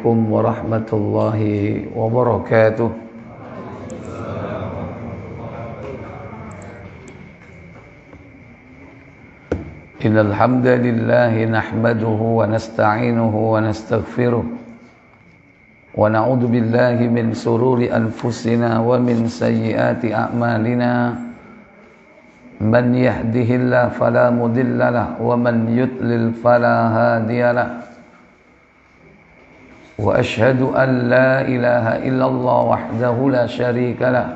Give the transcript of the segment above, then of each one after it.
Assalamualaikum warahmatullahi wabarakatuh. Innal hamdalillah nahmaduhu wa nasta'inuhu wa nastaghfiruh wa na'udzu billahi min sururi anfusina wa min sayyiati a'malina. Man yahdihillahu fala mudilla lahu wa man yudlil fala hadiya lahu. Wa ashhadu an la ilaha illallah wahdahu la syarika lah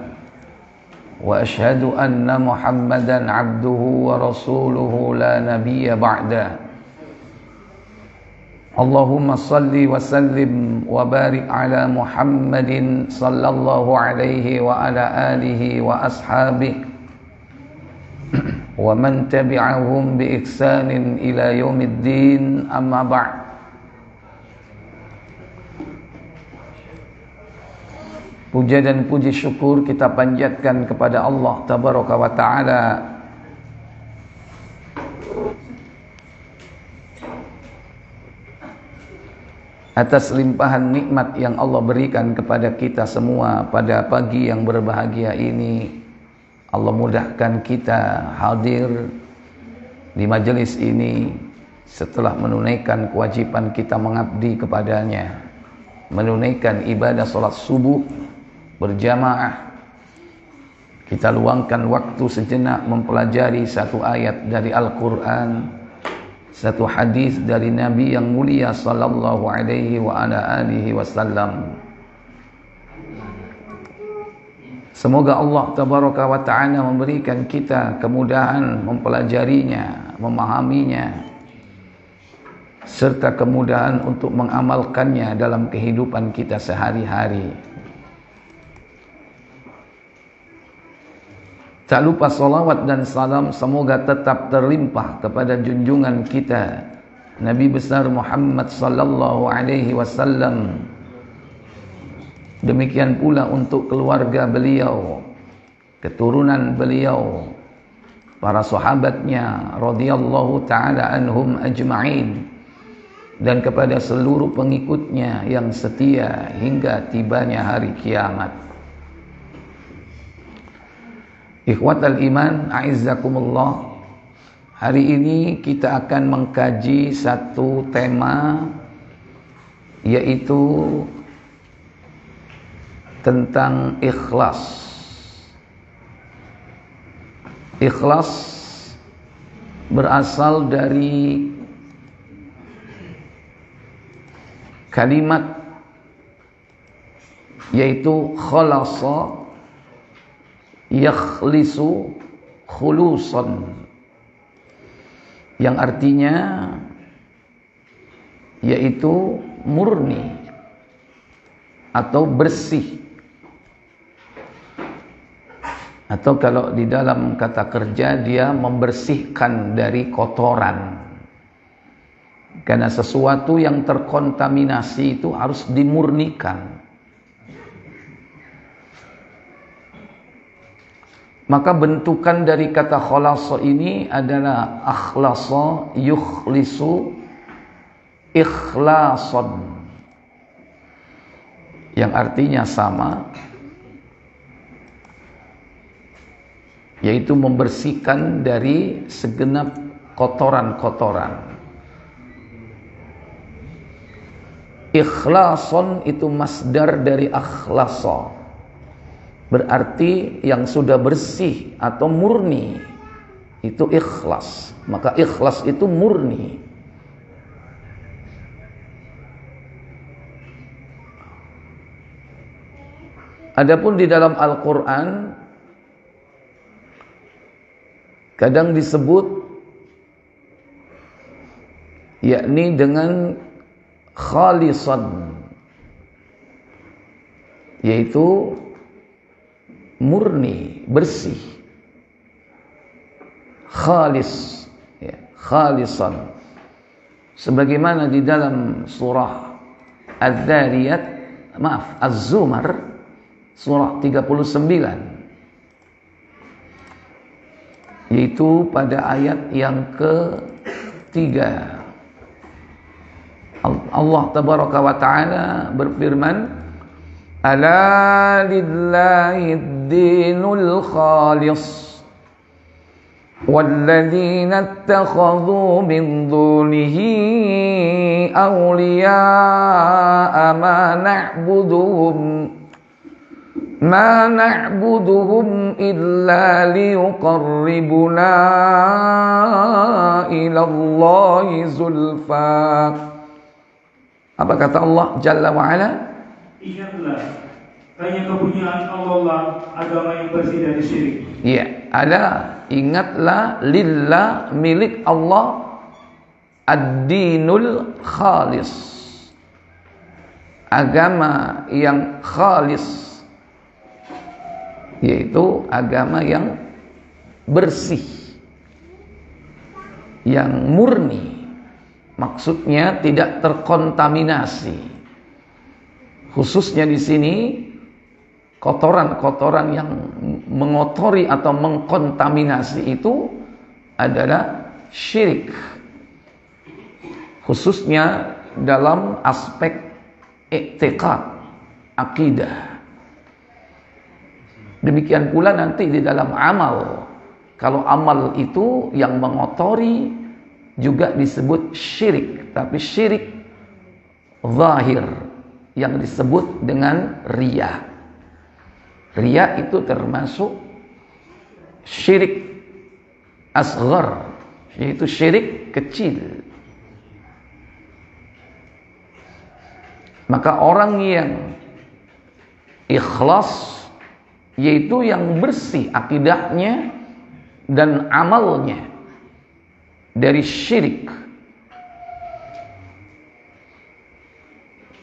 wa ashhadu anna Muhammadan abduhu wa rasuluhu la nabiyya ba'da. Allahumma salli wa sallim wa barik ala Muhammadin sallallahu alaihi wa ala alihi wa ashabihi wa man tabi'ahum bi ihsanin ila yaumiddin, amma ba'd. Puja dan puji syukur kita panjatkan kepada Allah Tabaraka wa Ta'ala atas limpahan nikmat yang Allah berikan kepada kita semua pada pagi yang berbahagia ini. Allah mudahkan kita hadir di majelis ini setelah menunaikan kewajiban kita mengabdi kepadanya, menunaikan ibadah salat subuh berjamaah. Kita luangkan waktu sejenak mempelajari satu ayat dari Al-Quran, satu hadis dari Nabi yang mulia sallallahu alaihi wa ala alihi wasallam. Semoga Allah Tabaraka wa Ta'ala memberikan kita kemudahan mempelajarinya, memahaminya, serta kemudahan untuk mengamalkannya dalam kehidupan kita sehari-hari. Tak lupa salawat dan salam semoga tetap terlimpah kepada junjungan kita Nabi besar Muhammad sallallahu alaihi wasallam. Demikian pula untuk keluarga beliau, keturunan beliau, para sahabatnya radhiyallahu taala anhum ajma'in, dan kepada seluruh pengikutnya yang setia hingga tibanya hari kiamat. Ikhwatal iman, a'izzakumullah. Hari ini kita akan mengkaji satu tema, yaitu tentang ikhlas. Ikhlas berasal dari kalimat yaitu khalasa yakhlisu khulusan, yang artinya yaitu murni atau bersih, atau kalau di dalam kata kerja dia membersihkan dari kotoran. Karena sesuatu yang terkontaminasi itu harus dimurnikan. Maka bentukan dari kata khalasa ini adalah akhlasa yukhlisu ikhlasan, yang artinya sama, yaitu membersihkan dari segenap kotoran-kotoran. Ikhlason itu masdar dari akhlasa, berarti yang sudah bersih atau murni, itu ikhlas. Maka ikhlas itu murni. Adapun di dalam Al-Quran kadang disebut yakni dengan khalisan, yaitu murni, bersih. Khalis, ya, khalisan. Sebagaimana di dalam surah Az-Zariyat, Az-Zumar, surah 39, yaitu pada ayat yang ke-3. Allah tabaraka wa ta'ala berfirman, ala lillahid dinul khalis والذين اتخذوا من دونه أولياء ما نعبدهم إلا ليقربنا إلى الله زلفى. Apa kata Allah Jalla wa'ala? Ingatlah, hanya kepunyaan Allah agama yang bersih dari syirik. Ya, ada. Ingatlah, lillah, milik Allah, ad-dinul khalis, agama yang khalis, yaitu agama yang bersih, yang murni, maksudnya tidak terkontaminasi. Khususnya di sini kotoran-kotoran yang mengotori atau mengkontaminasi itu adalah syirik, khususnya dalam aspek i'tiqad, akidah. Demikian pula nanti di dalam amal. Kalau amal itu yang mengotori juga disebut syirik, tapi syirik zahir yang disebut dengan riya. Riya itu termasuk syirik asghar, yaitu syirik kecil. Maka orang yang ikhlas, yaitu yang bersih akidahnya dan amalnya dari syirik,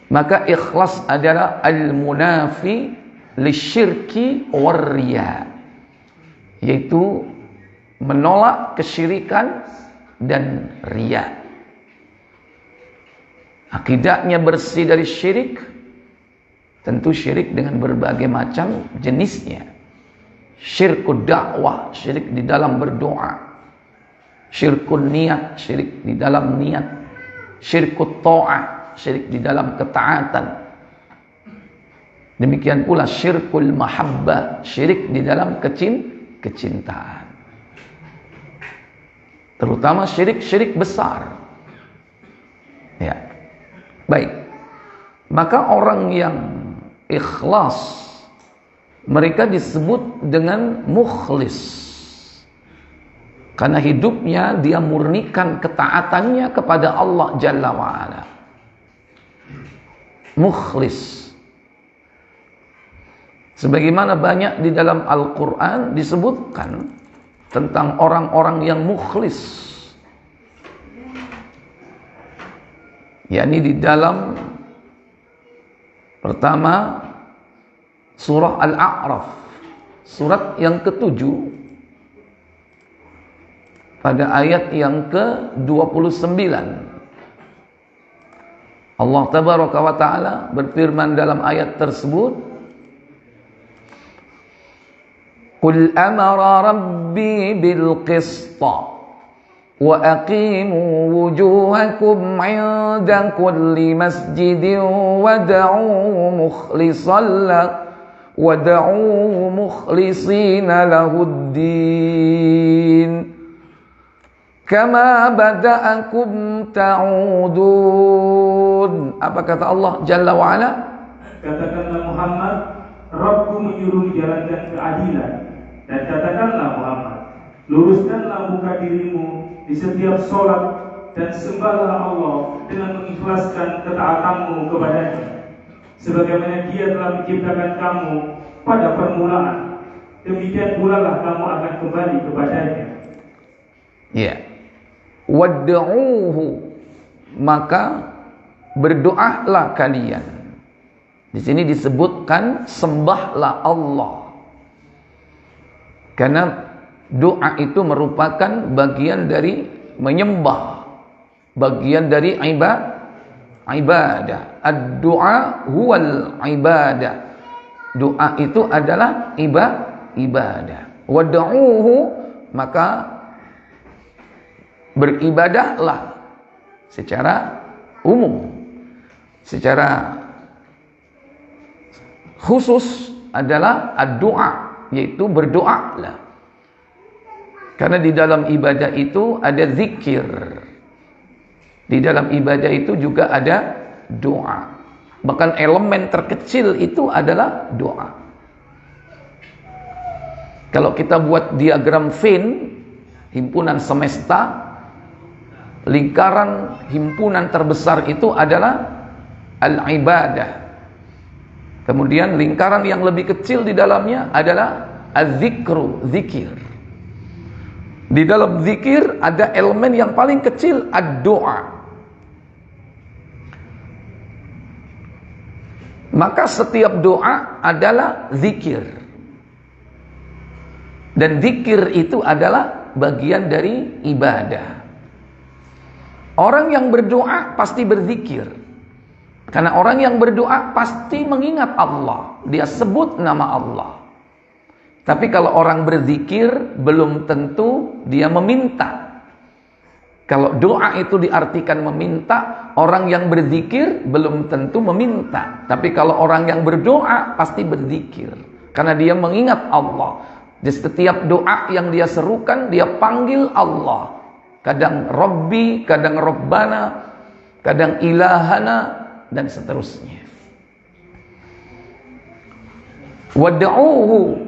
maka ikhlas adalah al-munafi lisyirki warriya, yaitu menolak kesyirikan dan riya. Akidahnya bersih dari syirik, tentu syirik dengan berbagai macam jenisnya. Syirkul dakwah, syirik di dalam berdoa. Syirkul niat, syirik di dalam niat. Syirkul ta'ah, syirik di dalam ketaatan. Demikian pula syirkul mahabbah, syirik di dalam kecintaan. Terutama syirik-syirik besar. Ya. Baik. Maka orang yang ikhlas, mereka disebut dengan mukhlis. Karena hidupnya dia murnikan ketaatannya kepada Allah Jalla wa'ala. Mukhlis. Sebagaimana banyak di dalam Al-Quran disebutkan tentang orang-orang yang mukhlis. yakni di dalam pertama surah Al-A'raf, surat yang ke-7 pada ayat yang ke-29. Allah tabaraka wa ta'ala berfirman dalam ayat tersebut, Qul amara rabbi bil qista wa aqimu wujuhakum 'inda kulli masjidin wad'u mukhlisina lahuddin kama bada'akum ta'udun. Apa kata Allah Jalla wa'ala? Katakanlah Muhammad, Rabbku menyuruh menjalankan keadilan. Dan katakanlah Muhammad, luruskanlah muka dirimu di setiap sholat dan sembahlah Allah dengan mengikhlaskan ketaatanmu kepadanya, sebagaimana Dia telah menciptakan kamu pada permulaan. Demikian pula lah kamu akan kembali kepadanya. Ya. Wad'uhu, maka berdoalah kalian. Di sini disebutkan sembahlah Allah. Karena doa itu merupakan bagian dari menyembah, bagian dari ibadah. Ad-du'a huwal ibadah. Doa itu adalah ibadah. Wad'uhu, maka beribadahlah secara umum. secara khusus adalah ad-du'a, yaitu berdoalah. Karena di dalam ibadah itu ada zikir. Di dalam ibadah itu juga ada doa. Bahkan elemen terkecil itu adalah doa. Kalau kita buat diagram Venn, himpunan semesta, lingkaran himpunan terbesar itu adalah al-ibadah. Kemudian lingkaran yang lebih kecil di dalamnya adalah az-zikru, zikir. Di dalam zikir ada elemen yang paling kecil, ad-doa. Maka setiap doa adalah zikir. Dan zikir itu adalah bagian dari ibadah. Orang yang berdoa pasti berzikir. Karena orang yang berdoa pasti mengingat Allah. Dia sebut nama Allah. Tapi kalau orang berzikir belum tentu dia meminta. Kalau doa itu diartikan meminta, orang yang berzikir belum tentu meminta. Tapi kalau orang yang berdoa pasti berzikir. Karena dia mengingat Allah. Di setiap doa yang dia serukan, dia panggil Allah. Kadang Rabbi, kadang Rabbana, kadang Ilahana, dan seterusnya. Wad'uhu,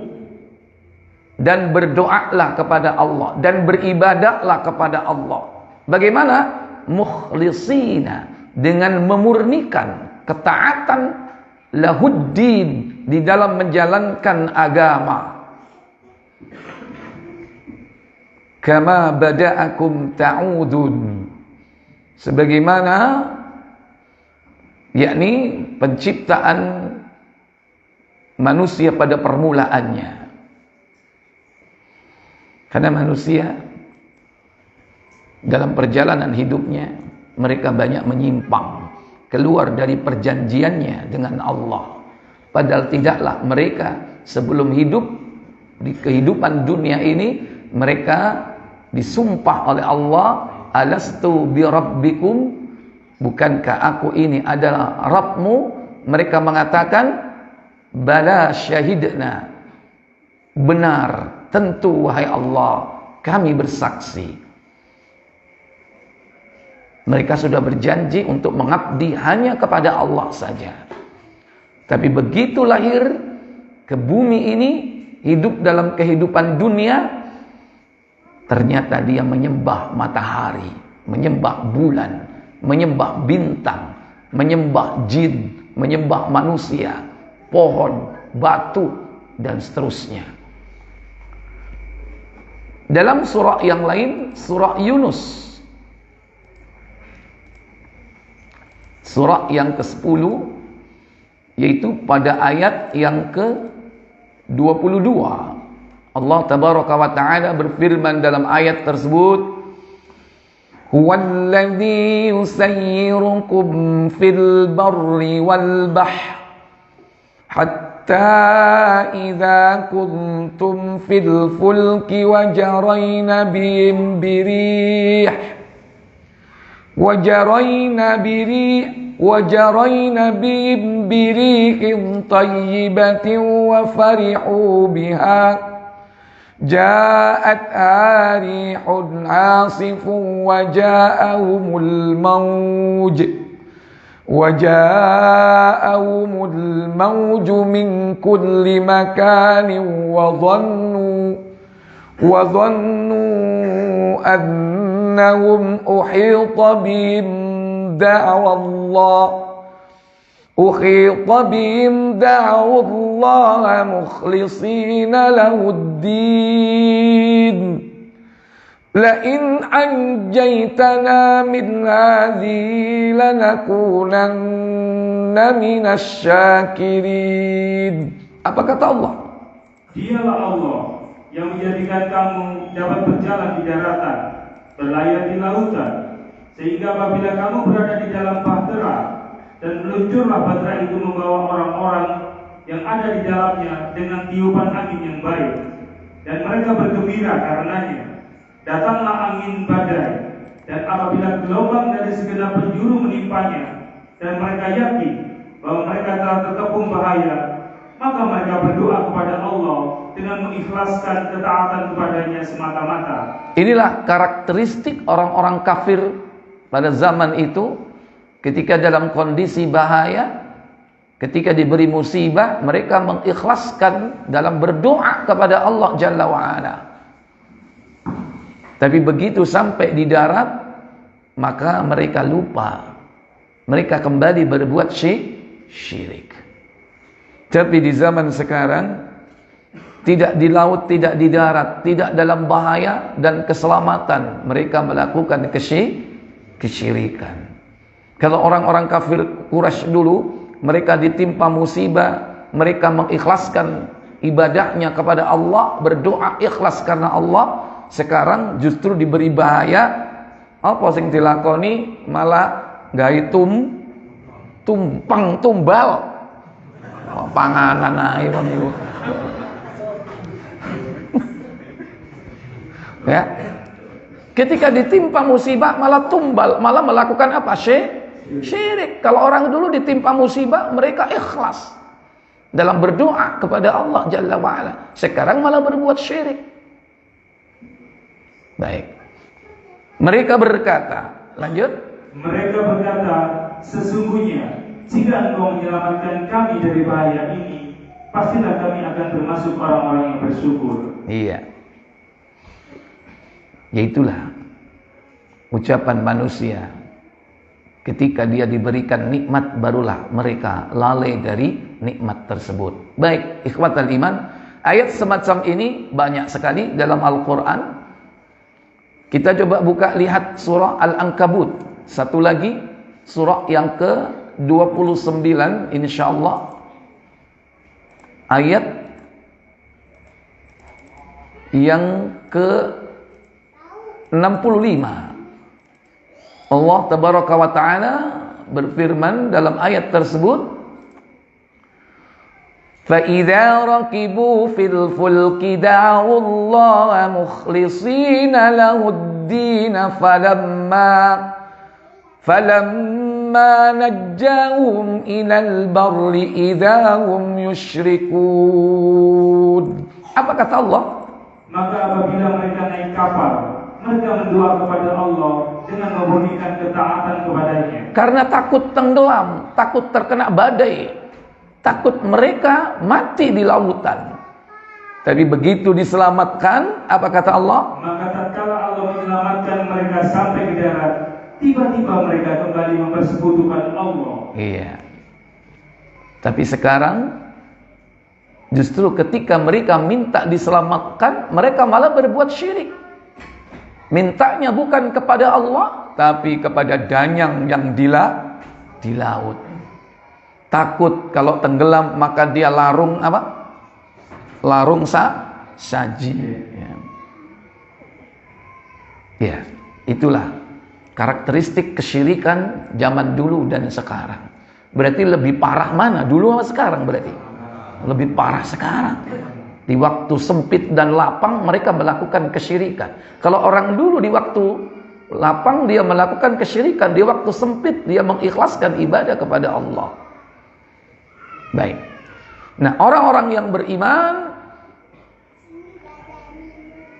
dan berdoalah kepada Allah, dan beribadahlah kepada Allah. Bagaimana? Mukhlisina, dengan memurnikan ketaatan lahuddin di dalam menjalankan agama. Kama bada'akum ta'udun, sebagaimana, yakni penciptaan manusia pada permulaannya. Karena manusia dalam perjalanan hidupnya mereka banyak menyimpang, keluar dari perjanjiannya dengan Allah. Padahal tidaklah mereka sebelum hidup di kehidupan dunia ini mereka disumpah oleh Allah, alastu bi rabbikum, bukankah aku ini adalah Rabbmu? Mereka mengatakan bala syahidna, benar, tentu wahai Allah, kami bersaksi. Mereka sudah berjanji untuk mengabdi hanya kepada Allah saja. Tapi begitu lahir ke bumi ini, hidup dalam kehidupan dunia, ternyata dia menyembah matahari, menyembah bulan, menyembah bintang, menyembah jin, menyembah manusia, pohon, batu, dan seterusnya. Dalam surah yang lain, surah Yunus, surah yang ke-10, yaitu pada ayat yang ke-22, Allah tabaraka wa ta'ala berfirman dalam ayat tersebut, huwallazi yusayyirukum fil barri wal bahr hatta idza kuntum fil fulki wajarayna bihim birih bihim birihin tayyibatin wa farihu biha ja'at arihun asifun wa ja'ahumul mawj min kulli makanin wa dhannu annahum uhita bihim da'wa Allah mukhlisina lahuddin la in anjaytana min hadhihi lanakunanna minasy syakirin. Apa kata Allah? Dialah Allah yang menjadikan kamu dapat berjalan di daratan, berlayar di lautan, sehingga apabila kamu berada di dalam bahtera dan meluncurlah bahtera itu membawa orang-orang yang ada di dalamnya dengan tiupan angin yang baik, dan mereka bergembira karenanya. Datanglah angin badai, dan apabila gelombang dari segenap penjuru menimpanya, dan mereka yakin bahwa mereka telah terkepung bahaya, maka mereka berdoa kepada Allah dengan mengikhlaskan ketaatan kepadanya semata-mata. Inilah karakteristik orang-orang kafir pada zaman itu. Ketika dalam kondisi bahaya, ketika diberi musibah, mereka mengikhlaskan dalam berdoa kepada Allah Jalla wa'ala. Tapi begitu sampai di darat, maka mereka lupa. Mereka kembali berbuat syirik. Tapi di zaman sekarang, tidak di laut, tidak di darat, tidak dalam bahaya dan keselamatan, mereka melakukan kesyirikan. Kalau orang-orang kafir Quraisy dulu, mereka ditimpa musibah, mereka mengikhlaskan ibadahnya kepada Allah, berdoa ikhlas karena Allah. Sekarang justru diberi bahaya, apa sing dilakoni malah gawe tumpang tumbal panganan ae wong iku. Ya. Ketika ditimpa musibah malah tumbal, malah melakukan apa? Syirik. Kalau orang dulu ditimpa musibah, mereka ikhlas dalam berdoa kepada Allah Jalla wa'ala. Sekarang malah berbuat syirik. Baik. Mereka berkata, lanjut. Mereka berkata, sesungguhnya jika Engkau menyelamatkan kami dari bahaya ini, pastilah kami akan termasuk orang-orang yang bersyukur. Iya. Yaitulah ucapan manusia. Ketika dia diberikan nikmat, barulah mereka lalai dari nikmat tersebut. Baik, ikhwatal iman, ayat semacam ini banyak sekali dalam Al-Quran. Kita coba buka, lihat surah Al-Ankabut. Satu lagi, surah yang ke-29 insyaallah. Ayat yang ke-65. Allah tabaraka wa ta'ala berfirman dalam ayat tersebut, فَإِذَا رَكِبُوا فِي الْفُلْكِ دَعَوُا اللَّهَ مُخْلِصِينَ لَهُ الدِّينَ فَلَمَّا نَجَّاهُمْ إِلَى الْبَرِّ إِذَا هُمْ يُشْرِكُونَ. Apa kata Allah? Maka apabila mereka naik kapal, mereka berdoa kepada Allah dengan memberikan ketaatan kepadanya. Karena takut tenggelam, takut terkena badai, takut mereka mati di lautan. Tapi begitu diselamatkan, apa kata Allah? Maka tatkala Allah menyelamatkan mereka sampai ke darat, tiba-tiba mereka kembali mempersekutukan Allah. Iya. Tapi sekarang justru ketika mereka minta diselamatkan, mereka malah berbuat syirik. Mintanya bukan kepada Allah, tapi kepada danyang yang di laut. Takut kalau tenggelam maka dia larung apa? Larung saji. Ya, itulah karakteristik kesyirikan zaman dulu dan sekarang. Berarti lebih parah mana? Dulu sama sekarang berarti? Lebih parah sekarang. Di waktu sempit dan lapang mereka melakukan kesyirikan. Kalau orang dulu di waktu lapang dia melakukan kesyirikan, di waktu sempit dia mengikhlaskan ibadah kepada Allah. Baik. Nah, orang-orang yang beriman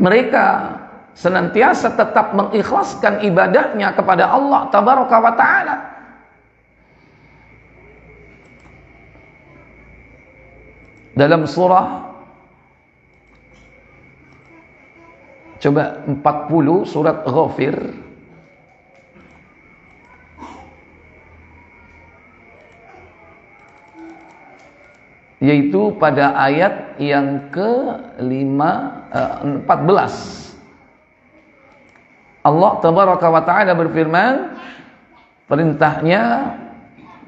mereka senantiasa tetap mengikhlaskan ibadahnya kepada Allah tabaraka wa ta'ala. Dalam surah coba 40 surat Ghafir, yaitu pada ayat yang ke-14. Allah tabaraka wa ta'ala berfirman, perintahnya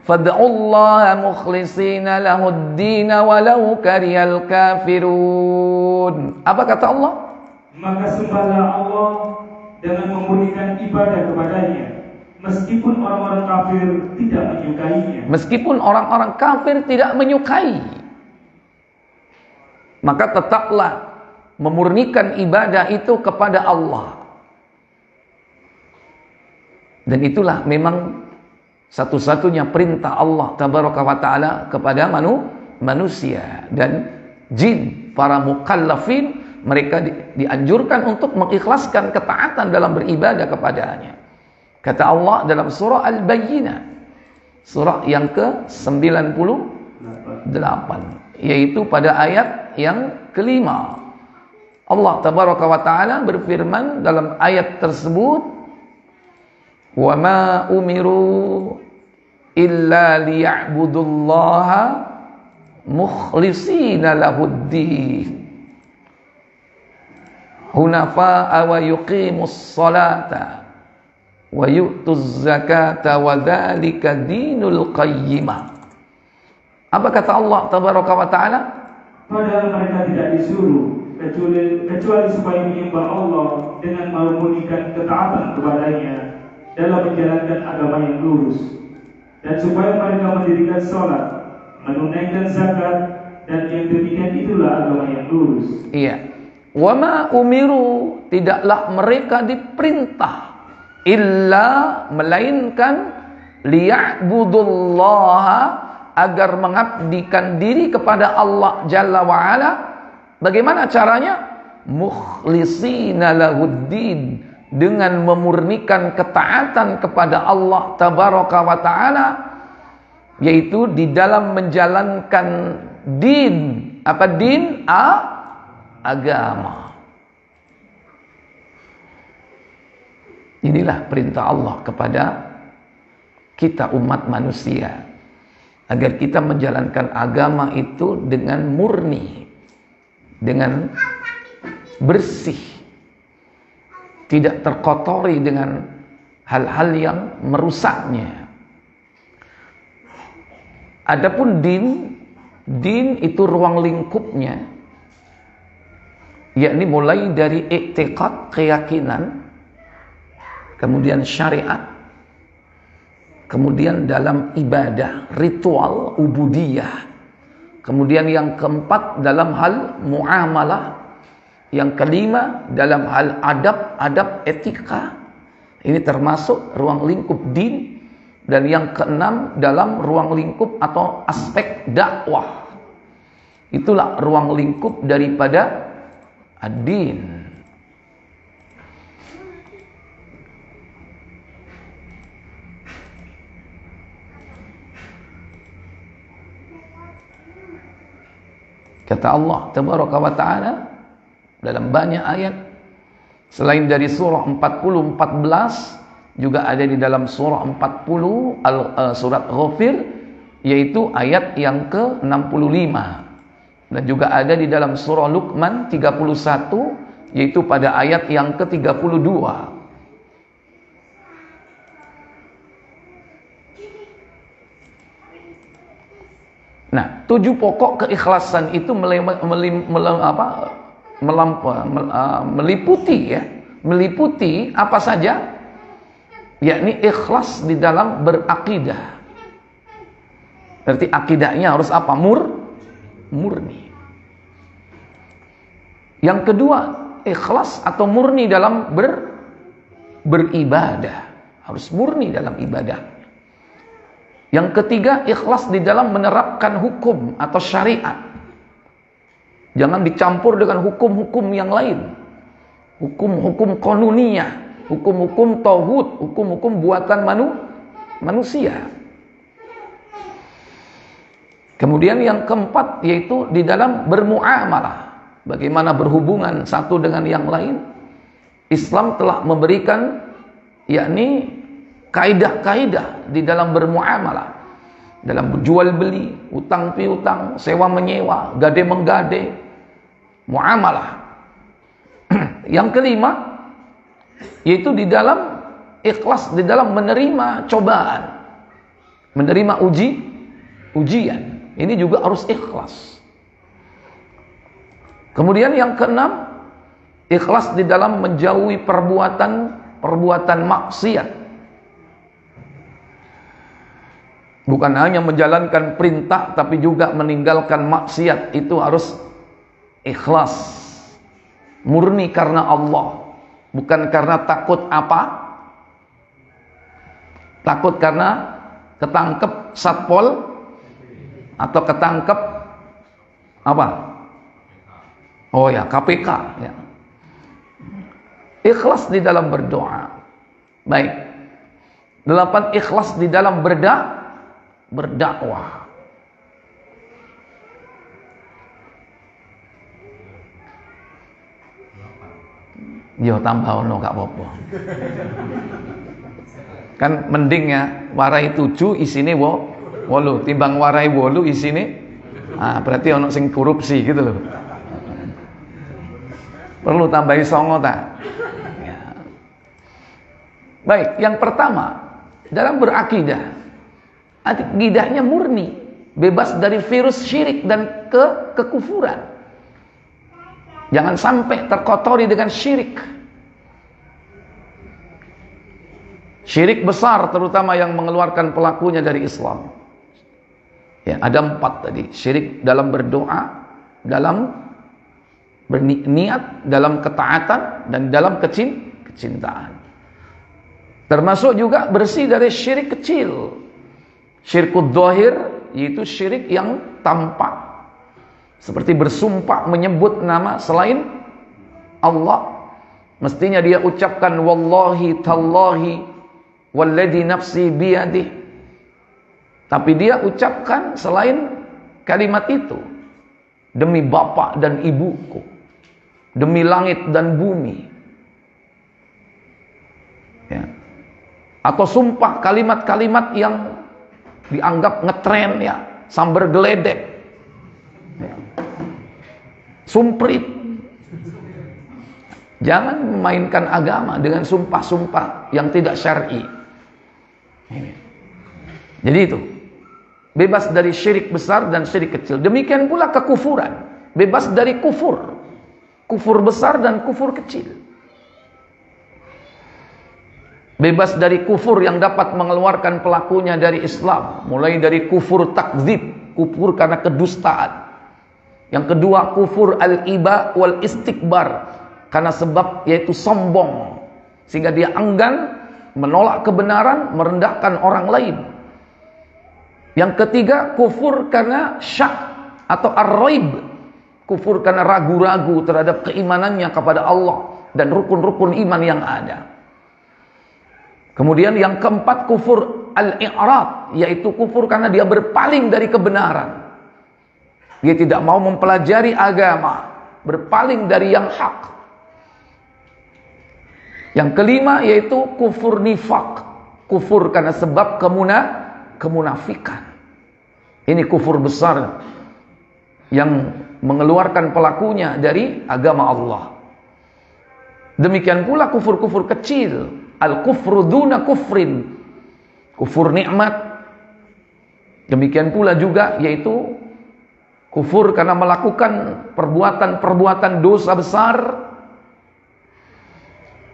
fad'ullaha mukhlishina lahud-din walau karihal kafirun. Apa kata Allah? Maka sembahlah Allah dengan memurnikan ibadah kepadanya, meskipun orang-orang kafir tidak menyukainya. Meskipun orang-orang kafir tidak menyukai, maka tetaplah memurnikan ibadah itu kepada Allah. Dan itulah memang Satu-satunya perintah Allah tabaraka wa ta'ala kepada manusia dan jin, para mukallafin, mereka dianjurkan untuk mengikhlaskan ketaatan dalam beribadah kepadanya. Kata Allah dalam surah Al-Bayyinah, surah yang ke-98, yaitu pada ayat yang kelima. Allah tabaraka wa ta'ala berfirman dalam ayat tersebut, wa ma umiru illa liya'budullaha mukhlishina lahuddin hunafa'a wa yuqimus salata wa yu'tuz zakata wa dzalika dinul qayyimah. Apa kata Allah tabaraka wa ta'ala? Padahal mereka tidak disuruh kecuali supaya menyembah Allah dengan memurnikan ketaatan kepadanya dalam menjalankan agama yang lurus, dan supaya mereka mendirikan sholat, menunaikan zakat, dan yang demikian itulah agama yang lurus. Iya. Wa ma umiru, tidaklah mereka diperintah illa, melainkan liya'budullaha, agar mengabdikan diri kepada Allah Jalla wa Ala. Bagaimana caranya? Mukhlishina lahuddin, dengan memurnikan ketaatan kepada Allah tabaraka wa ta'ala, yaitu di dalam menjalankan din. Apa din? Agama. Inilah perintah Allah kepada kita umat manusia, agar kita menjalankan agama itu dengan murni, dengan bersih, tidak terkotori dengan hal-hal yang merusaknya. Adapun din itu ruang lingkupnya, yakni mulai dari i'tiqad, keyakinan, kemudian syariat, kemudian dalam ibadah, ritual, ubudiyah, kemudian yang keempat dalam hal muamalah, yang kelima dalam hal adab etika. Ini termasuk ruang lingkup din. Dan yang keenam dalam ruang lingkup atau aspek dakwah. Itulah ruang lingkup daripada ad-din. Kata Allah tabaraka wa ta'ala dalam banyak ayat, selain dari surah 40-14, juga ada di dalam surah 40 surat Ghafir, yaitu ayat yang ke-65, dan juga ada di dalam surah Luqman 31, yaitu pada ayat yang ke-32. Nah, 7 pokok keikhlasan itu meliputi apa saja? Yakni ikhlas di dalam berakidah. Berarti akidahnya harus apa? Murni. Yang kedua, ikhlas atau murni dalam beribadah. Harus murni dalam ibadah. Yang ketiga, ikhlas di dalam menerapkan hukum atau syariat. Jangan dicampur dengan hukum-hukum yang lain. Hukum-hukum konuniyah, hukum-hukum tauhid, hukum-hukum buatan manusia. Kemudian yang keempat, yaitu di dalam bermuamalah. Bagaimana berhubungan satu dengan yang lain. Islam telah memberikan yakni kaidah-kaidah di dalam bermuamalah, dalam berjual beli, utang piutang, sewa menyewa, gade menggade, muamalah. Yang kelima, yaitu di dalam ikhlas di dalam menerima cobaan, menerima ujian. Ini juga harus ikhlas. Kemudian yang keenam, ikhlas di dalam menjauhi perbuatan maksiat. Bukan hanya menjalankan perintah, tapi juga meninggalkan maksiat. Itu harus ikhlas, murni karena Allah, bukan karena takut apa? Takut karena Ketangkep Satpol atau ketangkep apa? Oh ya, KPK ya. Ikhlas di dalam berdoa. Baik. 8, ikhlas di dalam berdakwah. Yo tambah ono gak apa-apa. Kan mending ya warai 7 isine 8 timbang warai 8 isine berarti ono sing korupsi gitu loh. Perlu tambahi 9 ta. Ya. Baik, yang pertama dalam berakidah, akidahnya murni, bebas dari virus syirik dan kekufuran. Jangan sampai terkotori dengan syirik. Syirik besar terutama yang mengeluarkan pelakunya dari Islam. Ya, ada 4 tadi. Syirik dalam berdoa, dalam berniat, dalam ketaatan, dan dalam kecintaan. Termasuk juga bersih dari syirik kecil. Syirkud dhahir, yaitu syirik yang tampak. Seperti bersumpah menyebut nama selain Allah. Mestinya dia ucapkan wallahi tallahi walladzi nafsi biyadih. Tapi dia ucapkan selain kalimat itu. Demi bapak dan ibuku, demi langit dan bumi. Ya. Atau sumpah kalimat-kalimat yang dianggap ngetren ya, sambar geledek. Ya. Sumprit. Jangan memainkan agama dengan sumpah-sumpah yang tidak syar'i. Jadi itu, bebas dari syirik besar dan syirik kecil. Demikian pula kekufuran, bebas dari kufur. Kufur besar dan kufur kecil. Bebas dari kufur yang dapat mengeluarkan pelakunya dari Islam. Mulai dari kufur takdzib, kufur karena kedustaan. Yang kedua kufur al-iba wal istikbar, karena sebab yaitu sombong, sehingga dia enggan menolak kebenaran, merendahkan orang lain. Yang ketiga kufur karena syak atau ar-raib, kufur karena ragu-ragu terhadap keimanannya kepada Allah dan rukun-rukun iman yang ada. Kemudian yang keempat kufur al-i'rad, yaitu kufur karena dia berpaling dari kebenaran. Dia tidak mau mempelajari agama, berpaling dari yang hak. Yang kelima yaitu kufur nifak, kufur karena sebab kemunafikan. Ini kufur besar yang mengeluarkan pelakunya dari agama Allah. Demikian pula kufur-kufur kecil, al-kufru duna kufrin, kufur nikmat. Demikian pula juga yaitu kufur karena melakukan perbuatan-perbuatan dosa besar.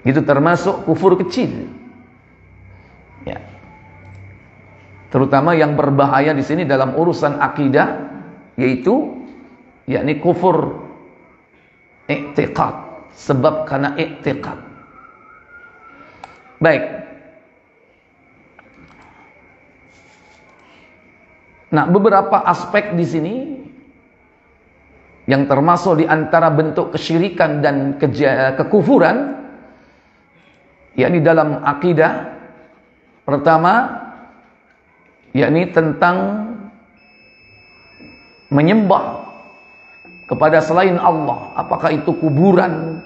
Itu termasuk kufur kecil. Ya. Terutama yang berbahaya di sini dalam urusan akidah, yaitu yakni kufur i'tiqad, sebab karena i'tiqad. Baik. Nah, beberapa aspek di sini yang termasuk di antara bentuk kesyirikan dan kekufuran, yakni dalam akidah. Pertama, yakni tentang menyembah kepada selain Allah, apakah itu kuburan,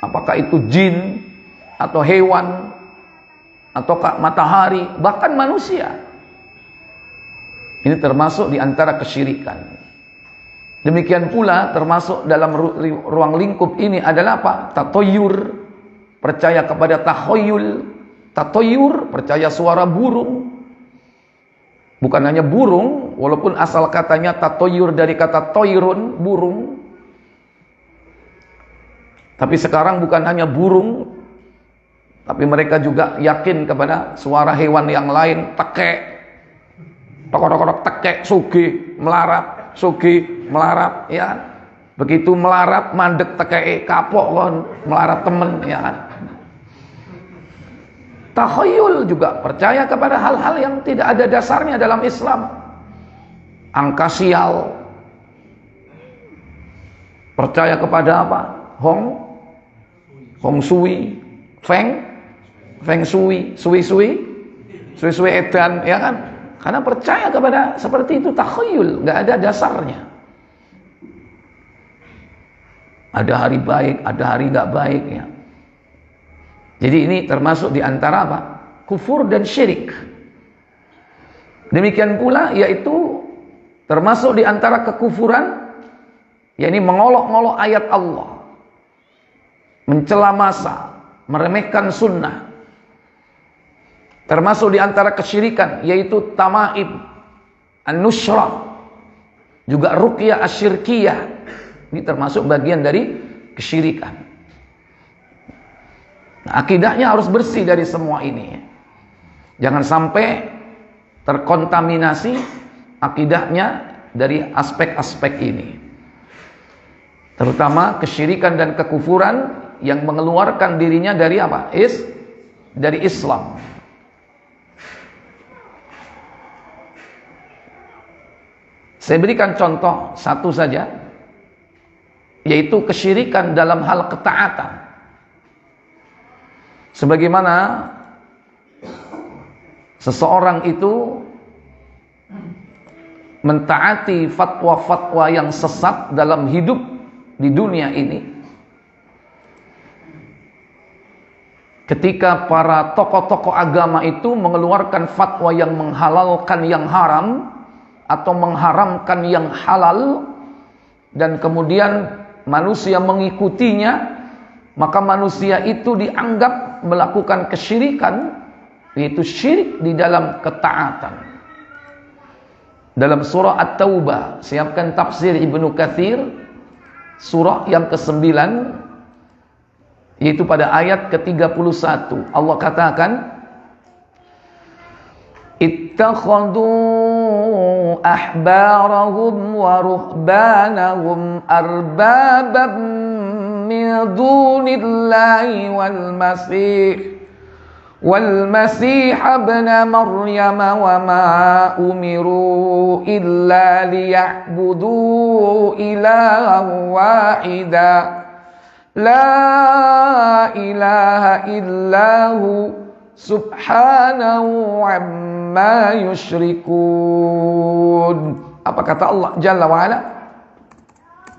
apakah itu jin atau hewan ataukah matahari, bahkan manusia. Ini termasuk di antara kesyirikan. Demikian pula termasuk dalam ruang lingkup ini adalah apa? Tatoyur, percaya kepada tahoyul. Tatoyur, percaya suara burung. Bukan hanya burung, walaupun asal katanya tatoyur dari kata toirun, burung. Tapi sekarang bukan hanya burung, tapi mereka juga yakin kepada suara hewan yang lain, tekek, tokok-tokok tekek, sugi, melarat, sugi, melarat, ya. Begitu melarat, mandek tekek, kapok kon, melarat temen, ya kan. Takhayul juga percaya kepada hal-hal yang tidak ada dasarnya dalam Islam. Angka sial. Percaya kepada apa? Hong Sui, Feng Sui, Sui edan, ya kan? Karena percaya kepada seperti itu, takhayul, nggak ada dasarnya. Ada hari baik, ada hari nggak baik, ya. Jadi ini termasuk di antara apa? Kufur dan syirik. Demikian pula yaitu termasuk di antara kekufuran, yakni mengolok-olok ayat Allah, mencela masa, meremehkan sunnah. Termasuk di antara kesyirikan yaitu tamaim, an-nusyrah, juga ruqyah asyirkiyah. Ini termasuk bagian dari kesyirikan. Nah, akidahnya harus bersih dari semua ini. Jangan sampai terkontaminasi akidahnya dari aspek-aspek ini. Terutama kesyirikan dan kekufuran yang mengeluarkan dirinya dari apa? Dari Islam. Saya berikan contoh satu saja, yaitu kesyirikan dalam hal ketaatan. Sebagaimana seseorang itu mentaati fatwa-fatwa yang sesat dalam hidup di dunia ini, ketika para tokoh-tokoh agama itu mengeluarkan fatwa yang menghalalkan yang haram atau mengharamkan yang halal, dan kemudian manusia mengikutinya, maka manusia itu dianggap melakukan kesyirikan, yaitu syirik di dalam ketaatan. Dalam surah At-Taubah, siapkan tafsir Ibnu Katsir, surah yang ke-9, yaitu pada ayat ke-31. Allah katakan, ittakhadhu ahbarahum wa ruhbanahum arbaban min dunillahi wal masih ibn maryam wa ma umiru illa liya'budu ilahan wahida la ilaha illahu subhanahu amma yusyrikun. Apa kata Allah Jalla wa'ala?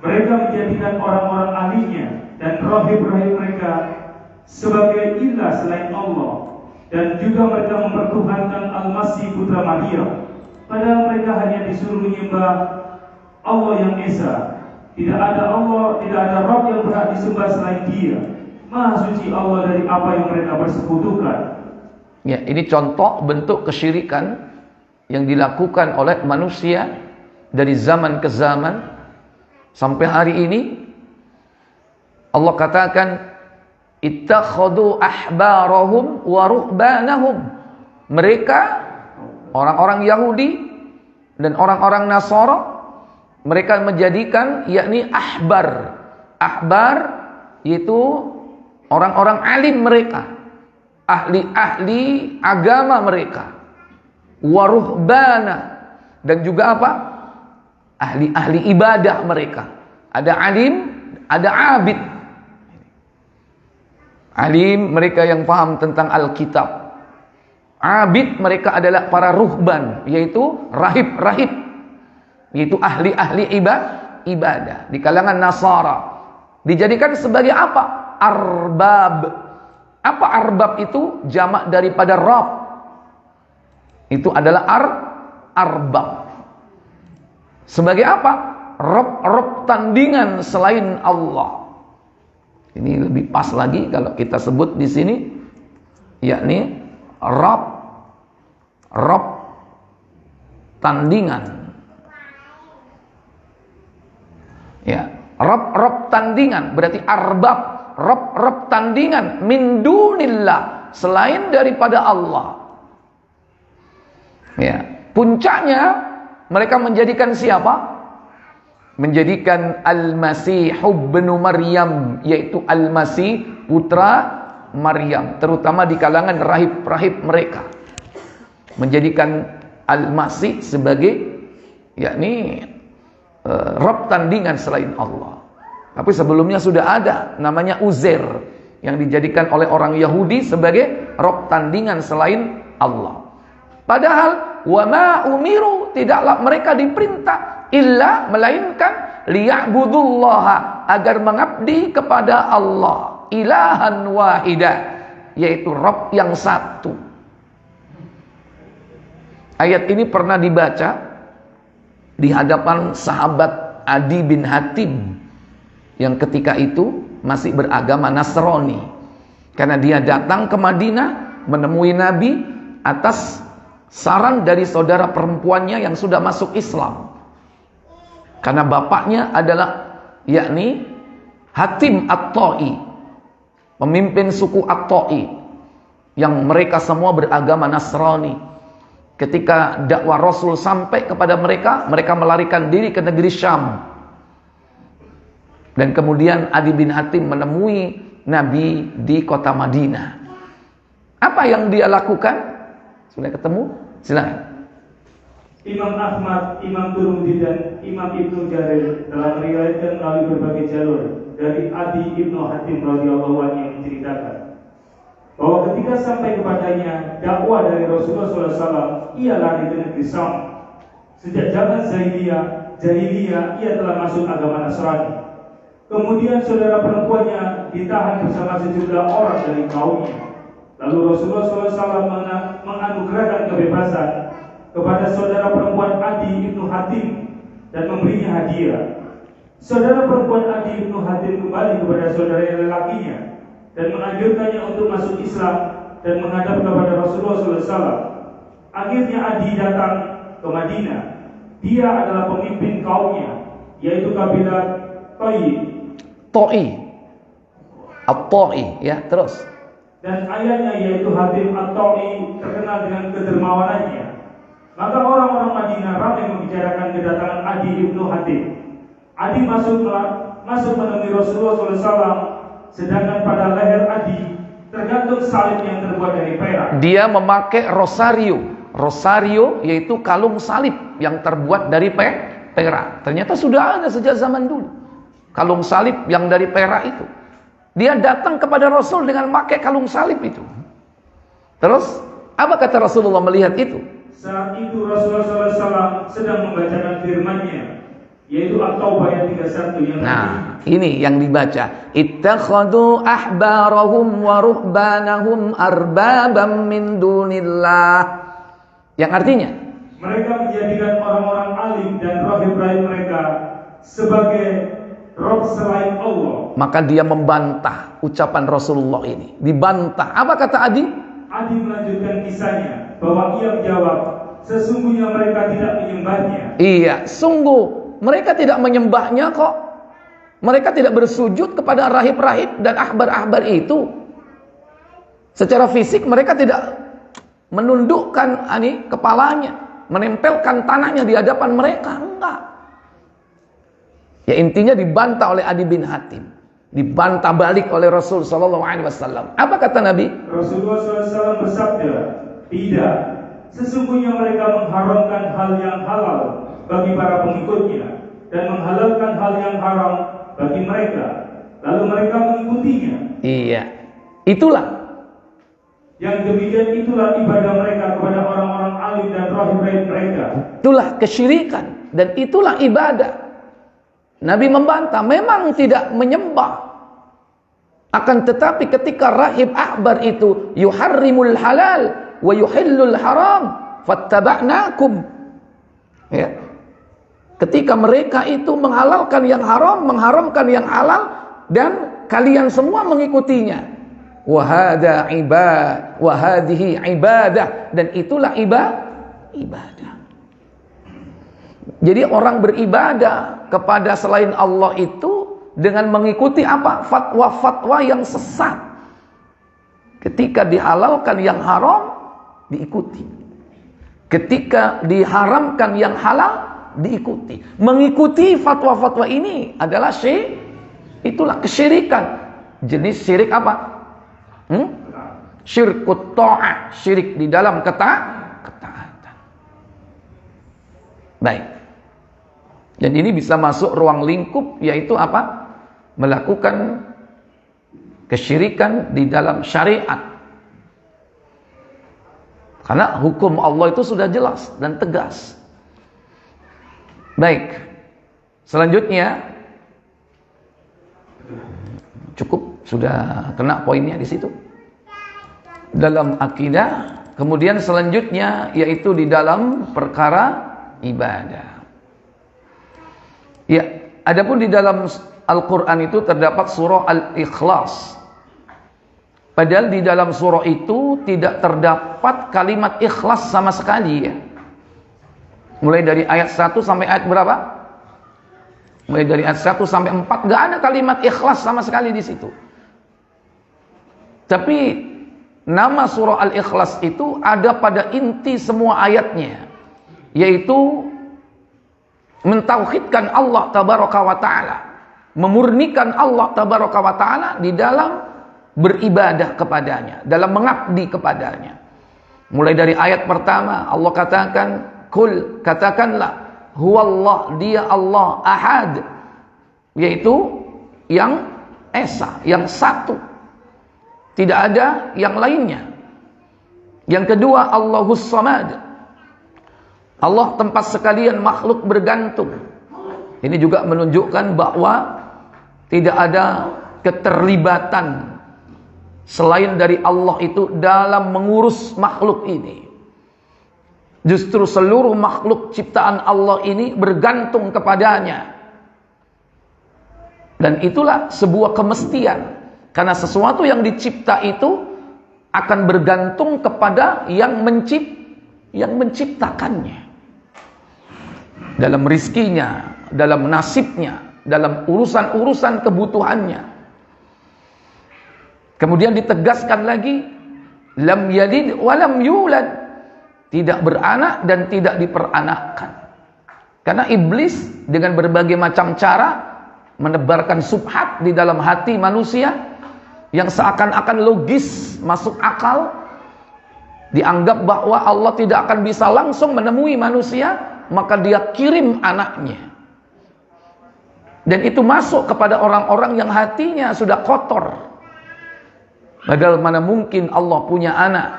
Mereka menjadikan orang-orang ahlinya dan rahib-rahib mereka sebagai ilah selain Allah, dan juga mereka mempertuhankan Al-Masih putra Maryam, padahal mereka hanya disuruh menyembah Allah yang Esa. Tidak ada Allah, tidak ada Rabb yang berhak disembah selain Dia. Maha suci Allah dari apa yang mereka persekutukan. Ya, ini contoh bentuk kesyirikan yang dilakukan oleh manusia dari zaman ke zaman sampai hari ini. Allah katakan, ittakhadhu ahbarahum wa ruhbanahum. Mereka, orang-orang Yahudi dan orang-orang Nasara, mereka menjadikan yakni ahbar. Ahbar yaitu orang-orang alim mereka, ahli-ahli agama mereka. Waruhbana, dan juga apa? Ahli-ahli ibadah mereka. Ada alim, ada abid. Alim mereka yang paham tentang Alkitab. Abid mereka adalah para ruhban, yaitu rahib-rahib, yaitu ahli-ahli ibadah di kalangan Nasara. Dijadikan sebagai apa? Arbab. Apa arbab itu? Jamak daripada Rabb. Itu adalah arbab. Sebagai apa? Rabb tandingan selain Allah. Ini lebih pas lagi kalau kita sebut di sini, yakni Rabb tandingan. Ya, Rabb tandingan berarti arbab, Rabb tandingan min dunillah, selain daripada Allah. Ya, puncaknya mereka menjadikan siapa? Menjadikan Al-Masih ibn Maryam, yaitu Al-Masih putra Maryam, terutama di kalangan rahib-rahib mereka, menjadikan Al-Masih sebagai yakni Rabb tandingan selain Allah. Tapi sebelumnya sudah ada namanya Uzair yang dijadikan oleh orang Yahudi sebagai Rabb tandingan selain Allah. Padahal wa ma umiru, tidaklah mereka diperintah illa melainkan liya'budullaha, agar mengabdi kepada Allah, ilahan wahidah, yaitu Rabb yang satu. Ayat ini pernah dibaca di hadapan sahabat Adi bin Hatim yang ketika itu masih beragama Nasrani, karena dia datang ke Madinah menemui Nabi atas saran dari saudara perempuannya yang sudah masuk Islam, karena bapaknya adalah yakni Hatim At-Ta'i, pemimpin suku At-Ta'i yang mereka semua beragama Nasrani. Ketika dakwah Rasul sampai kepada mereka, mereka melarikan diri ke negeri Syam. Dan kemudian Adi bin Hatim menemui Nabi di kota Madinah. Apa yang dia lakukan? Sudah ketemu? Silakan. Imam Ahmad, Imam Tirmidzi dan Imam Ibnu Jarir telah meriwayatkan melalui berbagai jalur dari Adi Ibnu Hatim radhiyallahu anhu yang menceritakan bahwa ketika sampai kepadanya dakwah dari Rasulullah SAW, ia lari ke negeri Syam. Sejak zaman jahiliyah ia telah masuk agama Nasrani. Kemudian saudara perempuannya ditahan bersama sejumlah orang dari kaumnya. Lalu Rasulullah SAW menganugerahkan kebebasan kepada saudara perempuan Adi Ibnu Hatim dan memberinya hadiah. Saudara perempuan Adi Ibnu Hatim kembali kepada saudara lelakinya dan menganjurkannya untuk masuk Islam dan menghadap kepada Rasulullah SAW. Akhirnya Adi datang ke Madinah. Dia adalah pemimpin kaumnya, yaitu kabilah Ta'i, At-Ta'i, ya, terus. Dan ayahnya yaitu Hatim At-Ta'i terkenal dengan kedermawanannya. Maka orang-orang Madinah ramai membicarakan kedatangan Adi Ibnu Hatim. Adi masuk menemui Rasulullah SAW, sedangkan pada leher Adi tergantung salib yang terbuat dari perak. Dia memakai rosario, yaitu kalung salib yang terbuat dari perak. Ternyata sudah ada sejak zaman dulu kalung salib yang dari perak itu. Dia datang kepada Rasul dengan memakai kalung salib itu. Terus apa kata Rasulullah melihat itu? Saat itu Rasulullah SAW sedang membacakan firman-Nya, yaitu At-Taubah ayat 31 yang ini yang dibaca, ittakhadhu ahbarahum wa ruhbanahum arbabam min dunillah, yang artinya mereka menjadikan orang-orang alim dan rahib-rahib mereka sebagai Rabb selain Allah. Maka dia membantah ucapan Rasulullah ini, dibantah. Apa kata Adi? Adi melanjutkan kisahnya bahwa ia menjawab, sesungguhnya mereka tidak menyembahnya. Iya, sungguh mereka tidak menyembahnya kok. Mereka tidak bersujud kepada rahib-rahib dan ahbar-ahbar itu. Secara fisik mereka tidak menundukkan kepalanya, menempelkan tanahnya di hadapan mereka, enggak. Ya, intinya dibantah oleh Adi bin Hatim, dibantah balik oleh Rasul SAW. Apa kata Nabi? Rasulullah SAW bersabda, tidak, sesungguhnya mereka mengharamkan hal yang halal bagi para pengikutnya dan menghalalkan hal yang haram bagi mereka, lalu mereka mengikutinya. Iya, itulah. Yang demikian itulah ibadah mereka kepada orang-orang alim dan rahib-rahib mereka. Itulah kesyirikan dan itulah ibadah. Nabi membantah, memang tidak menyembah. Akan tetapi ketika rahib ahbar itu yuharrimul halal wa yuhillul haram fattaba'nakum. Ya. Ketika mereka itu menghalalkan yang haram, mengharamkan yang halal, dan kalian semua mengikutinya. Wa hadhihi ibadah, dan itulah ibadah. Jadi orang beribadah kepada selain Allah itu dengan mengikuti apa? Fatwa-fatwa yang sesat. Ketika dihalalkan yang haram, diikuti. Ketika diharamkan yang halal, diikuti. Mengikuti fatwa-fatwa ini adalah itulah kesyirikan. Jenis syirik apa? Syirkut ta'ah, syirik di dalam ketaatan. Baik. Dan ini bisa masuk ruang lingkup, yaitu apa? Melakukan kesyirikan di dalam syariat. Karena hukum Allah itu sudah jelas dan tegas. Baik. Selanjutnya, cukup, sudah kena poinnya di situ. Dalam akidah, kemudian selanjutnya yaitu di dalam perkara ibadah. Ya, adapun di dalam Al-Qur'an itu terdapat surah Al-Ikhlas. Padahal di dalam surah itu tidak terdapat kalimat ikhlas sama sekali ya. Mulai dari ayat 1 sampai ayat berapa? Mulai dari ayat 1 sampai 4 enggak ada kalimat ikhlas sama sekali di situ. Tapi nama surah Al-Ikhlas itu ada pada inti semua ayatnya, yaitu mentauhidkan Allah tabaraka wa ta'ala, memurnikan Allah tabaraka wa ta'ala di dalam beribadah kepadanya, dalam mengabdi kepadanya. Mulai dari ayat pertama Allah katakan, kul, katakanlah, huwallah, dia Allah, ahad, yaitu yang esa, yang satu, tidak ada yang lainnya. Yang kedua, Allahus Samad, Allah tempat sekalian makhluk bergantung. Ini juga menunjukkan bahwa tidak ada keterlibatan selain dari Allah itu dalam mengurus makhluk ini. Justru seluruh makhluk ciptaan Allah ini bergantung kepadanya. Dan itulah sebuah kemestian. Karena sesuatu yang dicipta itu akan bergantung kepada yang menciptakannya. Dalam rizkinya, dalam nasibnya, dalam urusan-urusan kebutuhannya. Kemudian ditegaskan lagi, lam yalid wa lam yulad, tidak beranak dan tidak diperanakkan. Karena iblis dengan berbagai macam cara menebarkan subhat di dalam hati manusia yang seakan-akan logis, masuk akal, dianggap bahwa Allah tidak akan bisa langsung menemui manusia, maka dia kirim anaknya. Dan itu masuk kepada orang-orang yang hatinya sudah kotor. Padahal mana mungkin Allah punya anak,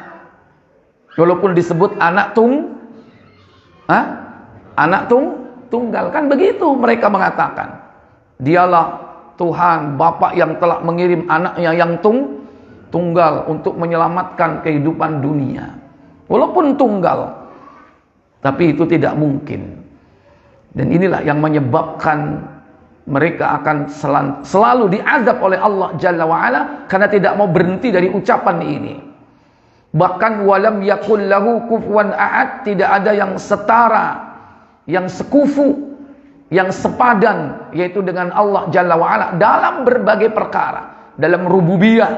walaupun disebut anak tunggal, kan begitu mereka mengatakan. Dialah Tuhan, Bapa yang telah mengirim anaknya yang tunggal untuk menyelamatkan kehidupan dunia. Walaupun tunggal, tapi itu tidak mungkin. Dan inilah yang menyebabkan mereka akan selalu diazab oleh Allah Jalla wa'ala, karena tidak mau berhenti dari ucapan ini. Bahkan walam yakul lahu kufuwan ahad, tidak ada yang setara, yang sekufu, yang sepadan, yaitu dengan Allah Jalla wa'ala dalam berbagai perkara, dalam rububiyah,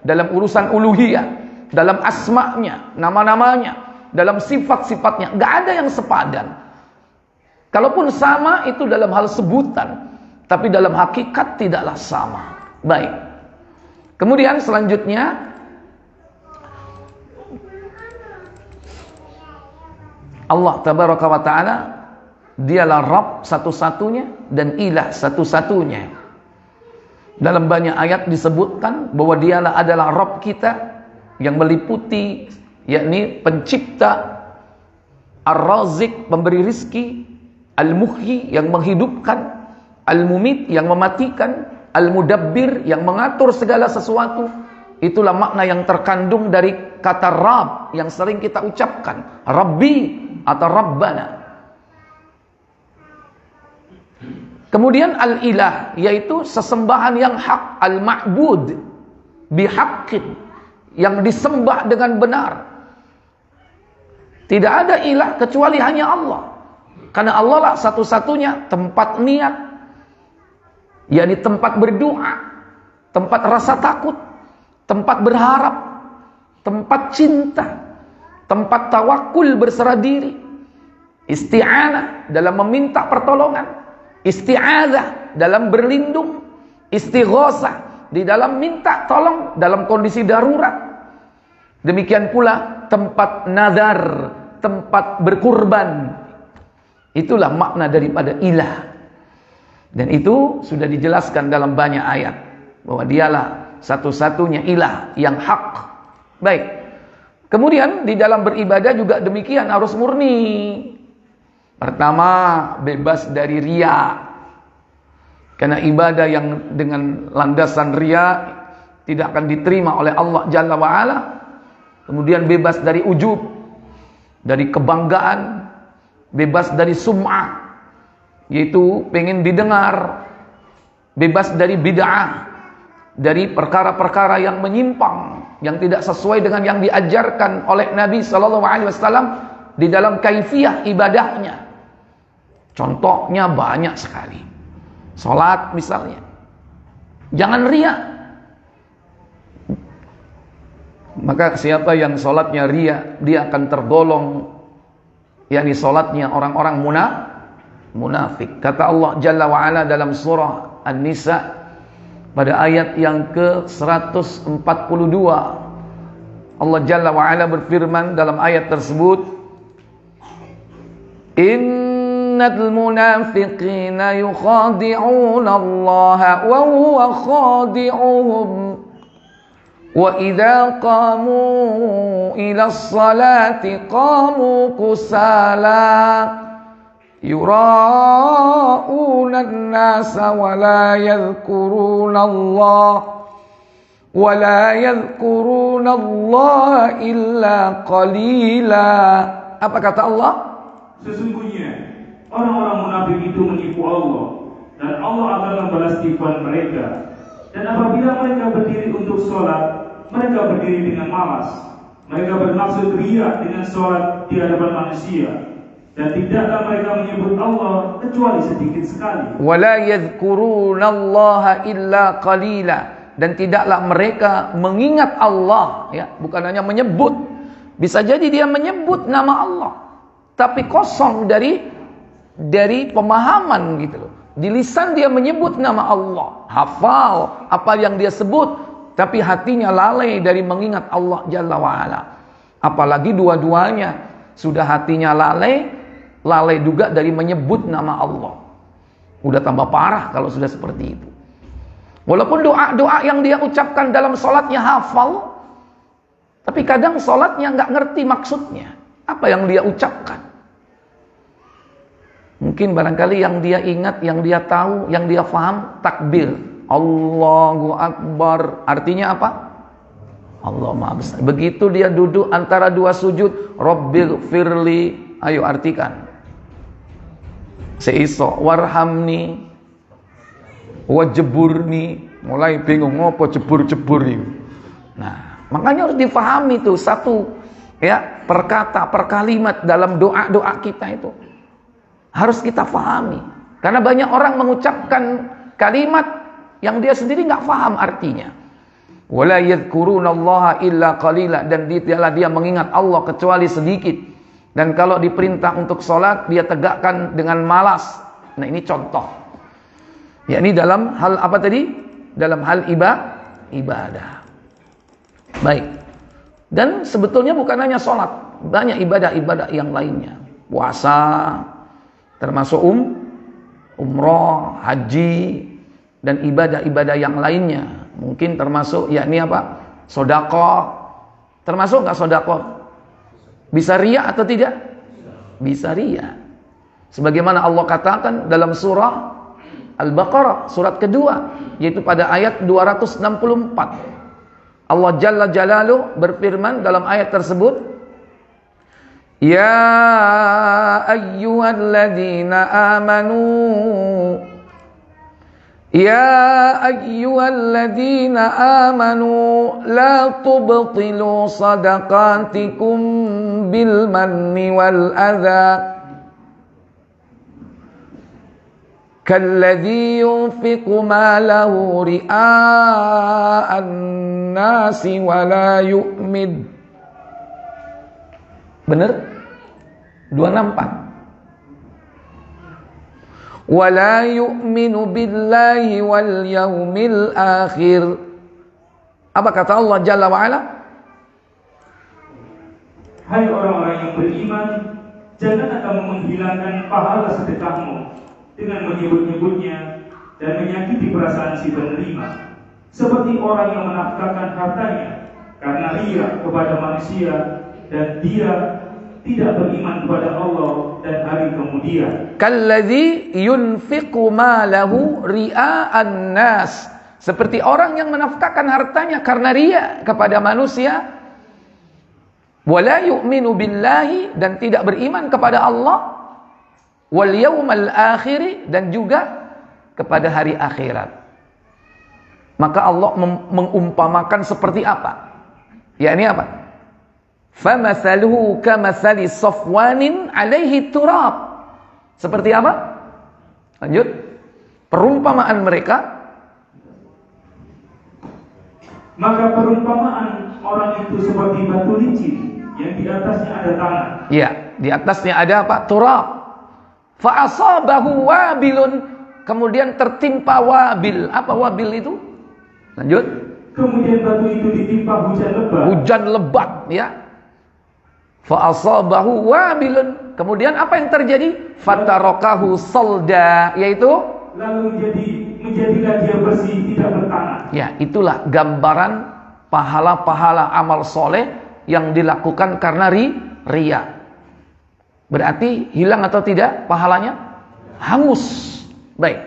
dalam urusan uluhiyah, dalam asma'nya, nama-namanya, dalam sifat-sifatnya, gak ada yang sepadan. Kalaupun sama itu dalam hal sebutan, tapi dalam hakikat tidaklah sama. Baik. Kemudian selanjutnya Allah tabaraka wa ta'ala, dialah Rabb satu-satunya dan ilah satu-satunya. Dalam banyak ayat disebutkan bahwa dialah adalah Rabb kita yang meliputi, yakni pencipta, Ar-Razik, pemberi rizki, Al-Muhyi yang menghidupkan, Al-Mumit yang mematikan, Al-Mudabbir yang mengatur segala sesuatu. Itulah makna yang terkandung dari kata Rabb yang sering kita ucapkan, Rabbi atau Rabbana. Kemudian al-ilah, yaitu sesembahan yang hak, al-ma'bud bihaqqin, yang disembah dengan benar. Tidak ada ilah kecuali hanya Allah. Karena Allah lah satu-satunya tempat niat, yakni tempat berdoa, tempat rasa takut, tempat berharap, tempat cinta, tempat tawakul berserah diri, isti'anah dalam meminta pertolongan, isti'adzah dalam berlindung, istighosah di dalam minta tolong dalam kondisi darurat. Demikian pula tempat nazar, tempat berkurban. Itulah makna daripada ilah. Dan itu sudah dijelaskan dalam banyak ayat bahwa dialah satu-satunya ilah yang hak. Baik. Kemudian di dalam beribadah juga demikian, harus murni. Pertama, bebas dari riya. Karena ibadah yang dengan landasan riya tidak akan diterima oleh Allah Jalla wa'ala. Kemudian bebas dari ujub, dari kebanggaan, bebas dari sum'ah, yaitu pengen didengar, bebas dari bid'ah, dari perkara-perkara yang menyimpang, yang tidak sesuai dengan yang diajarkan oleh Nabi SAW di dalam kaifiyah ibadahnya. Contohnya banyak sekali. Salat misalnya, jangan riya. Maka siapa yang salatnya riya, dia akan tergolong, yakni salatnya orang-orang munafik. Kata Allah Jalla wa'ala dalam surah An-Nisa pada ayat yang ke-142, Allah Jalla wa'ala berfirman dalam ayat tersebut, Innal munafiqina yukhadi'una Allah wa huwa khadi'uhum wa idza qamu ila as-salati qamu kusala yura'una an-nasa wa la yadhkuruna Allah illa qalila. Apa kata Allah? Sesungguhnya orang-orang munafik itu menipu Allah, dan Allah akan membalas tipuan mereka. Dan apabila mereka berdiri untuk sholat, mereka berdiri dengan malas. Mereka bermaksud riya dengan sholat di hadapan manusia, dan tidaklah mereka menyebut Allah kecuali sedikit sekali. Wala yadhkurunallaha illa qalila, dan tidaklah mereka mengingat Allah, ya, bukan hanya menyebut. Bisa jadi dia menyebut nama Allah, tapi kosong dari pemahaman gitu loh. Di lisan dia menyebut nama Allah, hafal apa yang dia sebut, tapi hatinya lalai dari mengingat Allah Jalla wa'ala. Apalagi dua-duanya sudah hatinya lalai juga dari menyebut nama Allah. Udah tambah parah kalau sudah seperti itu. Walaupun doa-doa yang dia ucapkan dalam sholatnya hafal, tapi kadang sholatnya nggak ngerti maksudnya, apa yang dia ucapkan. Mungkin barangkali yang dia ingat, yang dia tahu, yang dia faham takbir Allahu Akbar, artinya apa? Allah Maha Besar. Begitu dia duduk antara dua sujud, Rabbil firli, ayo artikan. Seiso warhamni wajburni, mulai bingung ngopo jebur-jebur itu. Nah, makanya harus difahami tuh satu, ya, per kalimat dalam doa-doa kita itu harus kita fahami. Karena banyak orang mengucapkan kalimat yang dia sendiri nggak faham artinya. Wala yadhkurunallaha illa qalila, dan tidaklah dia mengingat Allah kecuali sedikit. Dan kalau diperintah untuk sholat, dia tegakkan dengan malas. Nah, ini contoh. Ya, ini dalam hal apa tadi? Dalam hal ibadah. Baik. Dan sebetulnya bukan hanya sholat, banyak ibadah-ibadah yang lainnya. Puasa, termasuk umroh, haji, dan ibadah-ibadah yang lainnya. Mungkin termasuk yakni apa? Sedekah. Termasuk enggak sedekah? Bisa riya atau tidak? Bisa riya. Sebagaimana Allah katakan dalam surah Al-Baqarah, surat kedua, yaitu pada ayat 264. Allah Jalla Jalaluhu berfirman dalam ayat tersebut, Ya ayyuhalladzina amanu la tubtilu sadaqatikum bil manni wal adha kalladzi yunfiqu malahu ria'an nasi wa la yu'mid. Benar? 264. wa la yu'minu billahi wal yaumil akhir. Apa kata Allah Jalla wa Ala? Hai orang-orang yang beriman, jangan kamu menghilangkan pahala sedekahmu dengan menyebut-nyebutnya dan menyakiti perasaan si penerima, seperti orang yang menafkahkan hartanya karena ria kepada manusia dan dia tidak beriman kepada Allah dan hari kemudian. Kalladzi yunfiqu malahu ria'an nas. Seperti orang yang menafkahkan hartanya karena ria kepada manusia. Wala yu'minu billahi, dan tidak beriman kepada Allah. Wal yaumal akhir, dan juga kepada hari akhirat. Maka Allah mengumpamakan seperti apa? Yakni apa? Famathaluhu kamathali safwanin alaihi turab. Seperti apa? Lanjut. Perumpamaan mereka, maka perumpamaan orang itu seperti batu licin yang di atasnya ada tanah. Ya, di atasnya ada apa? Turab. Fa asabahu wabilun, kemudian tertimpa wabil. Apa wabil itu? Lanjut. Kemudian batu itu ditimpa hujan lebat. Hujan lebat, ya. Fa asabahu wabilun. Kemudian apa yang terjadi? Fatarakahu salda, yaitu lalu menjadilah dia bersih, tidak bertanah. Ya, itulah gambaran pahala-pahala amal soleh yang dilakukan karena ria. Berarti hilang atau tidak pahalanya? Hangus. Baik.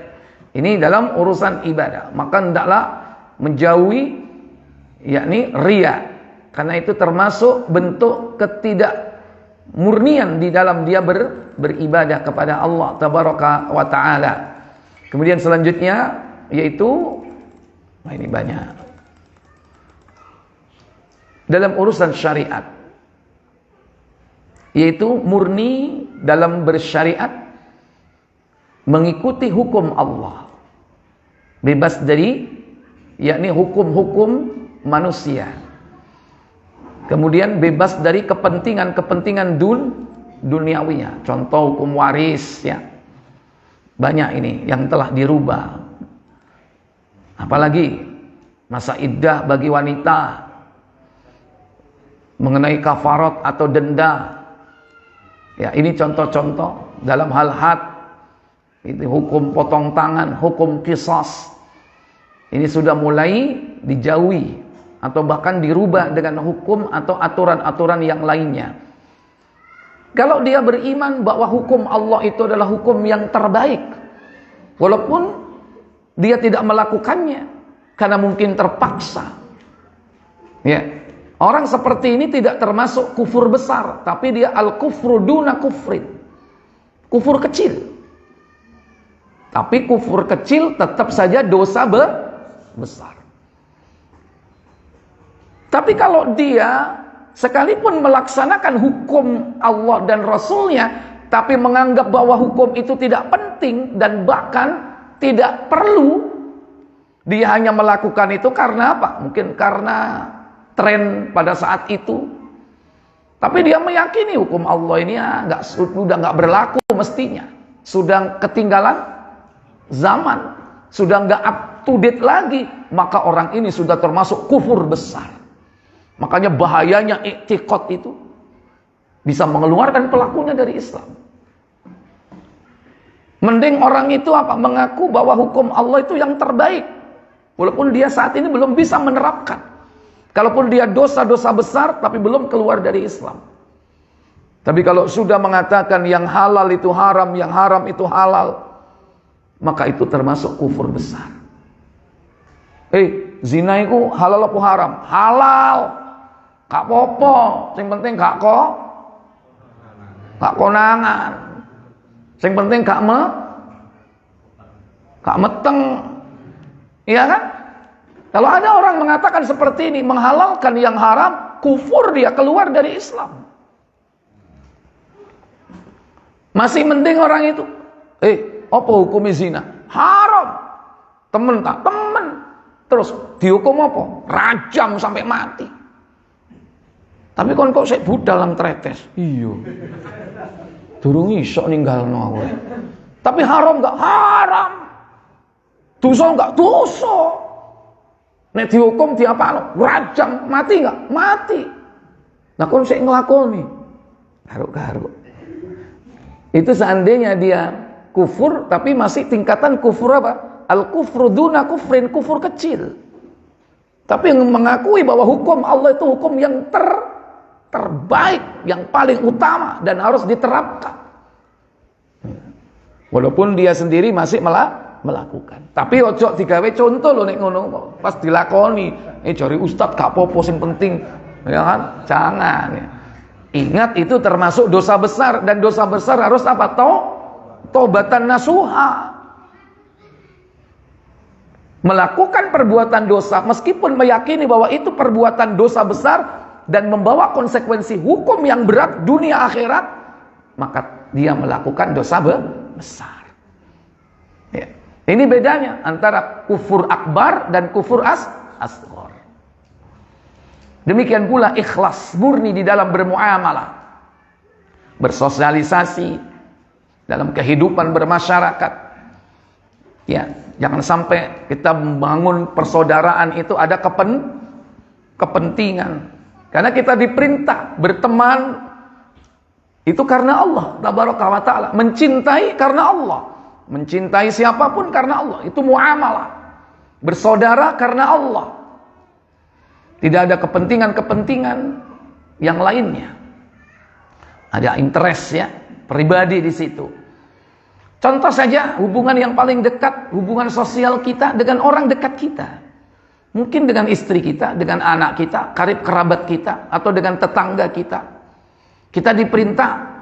Ini dalam urusan ibadah. Maka hendaklah menjauhi yakni ria. Karena itu termasuk bentuk ketidakmurnian di dalam dia beribadah kepada Allah tabaraka wa taala. Kemudian selanjutnya yaitu ini banyak dalam urusan syariat, yaitu murni dalam bersyariat, mengikuti hukum Allah, bebas dari yakni hukum-hukum manusia, kemudian bebas dari kepentingan-kepentingan duniawinya. Contoh hukum waris, ya banyak ini yang telah dirubah. Apalagi masa iddah bagi wanita, mengenai kafarat atau denda. Ya, ini contoh-contoh dalam hal had. Itu hukum potong tangan, hukum qisas. Ini sudah mulai dijauhi atau bahkan dirubah dengan hukum atau aturan-aturan yang lainnya. Kalau dia beriman bahwa hukum Allah itu adalah hukum yang terbaik, walaupun dia tidak melakukannya karena mungkin terpaksa. Ya. Orang seperti ini tidak termasuk kufur besar, tapi dia al-kufru duna kufrin. Kufur kecil. Tapi kufur kecil tetap saja dosa besar. Tapi kalau dia sekalipun melaksanakan hukum Allah dan Rasulnya, tapi menganggap bahwa hukum itu tidak penting dan bahkan tidak perlu, dia hanya melakukan itu karena apa? Mungkin karena tren pada saat itu. Tapi dia meyakini hukum Allah ini sudah nggak berlaku mestinya, sudah ketinggalan zaman, sudah nggak up to date lagi, maka orang ini sudah termasuk kufur besar. Makanya bahayanya i'tiqad itu bisa mengeluarkan pelakunya dari Islam. Mending orang itu apa? Mengaku bahwa hukum Allah itu yang terbaik, walaupun dia saat ini belum bisa menerapkan. Kalaupun dia dosa-dosa besar tapi belum keluar dari Islam. Tapi kalau sudah mengatakan yang halal itu haram, yang haram itu halal, maka itu termasuk kufur besar. Zina itu halal apa haram? Halal. Gak apa-apa, yang penting gak konangan. Yang penting gak meteng. Iya kan? Kalau ada orang mengatakan seperti ini, menghalalkan yang haram, kufur, dia keluar dari Islam. Masih mending orang itu, apa hukumnya zina? Haram. Temen tak? Temen. Terus dihukum apa? Rajam sampai mati. Tapi kon kok sik budal nang tretes. Iya. Durung iso ninggalno aku. Tapi haram nggak? Haram. Dosa nggak? Dosa. Nek dihukum diapakno? Rajam. Mati nggak? Mati. Nah kon sik nglakoni. Garuk-garuk. Itu seandainya dia kufur, tapi masih tingkatan kufur apa? Al-kufru duna kufrin, kufur kecil. Tapi yang mengakui bahwa hukum Allah itu hukum yang terbaik, yang paling utama dan harus diterapkan. Walaupun dia sendiri masih melakukan. Tapi ojo digawe contoh lho nek ngono, pas dilakoni, jari ustaz gak apa-apa sing penting, ya kan? Jangan ya. Ingat itu termasuk dosa besar, dan dosa besar harus apa? Taubatan nasuha. Melakukan perbuatan dosa meskipun meyakini bahwa itu perbuatan dosa besar dan membawa konsekuensi hukum yang berat dunia akhirat, maka dia melakukan dosa besar. Ya. Ini bedanya antara kufur akbar dan kufur asghar. Demikian pula ikhlas murni di dalam bermuamalah, bersosialisasi, dalam kehidupan bermasyarakat. Ya, jangan sampai kita membangun persaudaraan itu ada kepentingan. Karena kita diperintah berteman itu karena Allah tabaraka wa taala, mencintai karena Allah, mencintai siapapun karena Allah, itu muamalah. Bersaudara karena Allah. Tidak ada kepentingan-kepentingan yang lainnya. Ada interest ya, pribadi di situ. Contoh saja hubungan yang paling dekat, hubungan sosial kita dengan orang dekat kita. Mungkin dengan istri kita, dengan anak kita, karib kerabat kita, atau dengan tetangga kita. Kita diperintah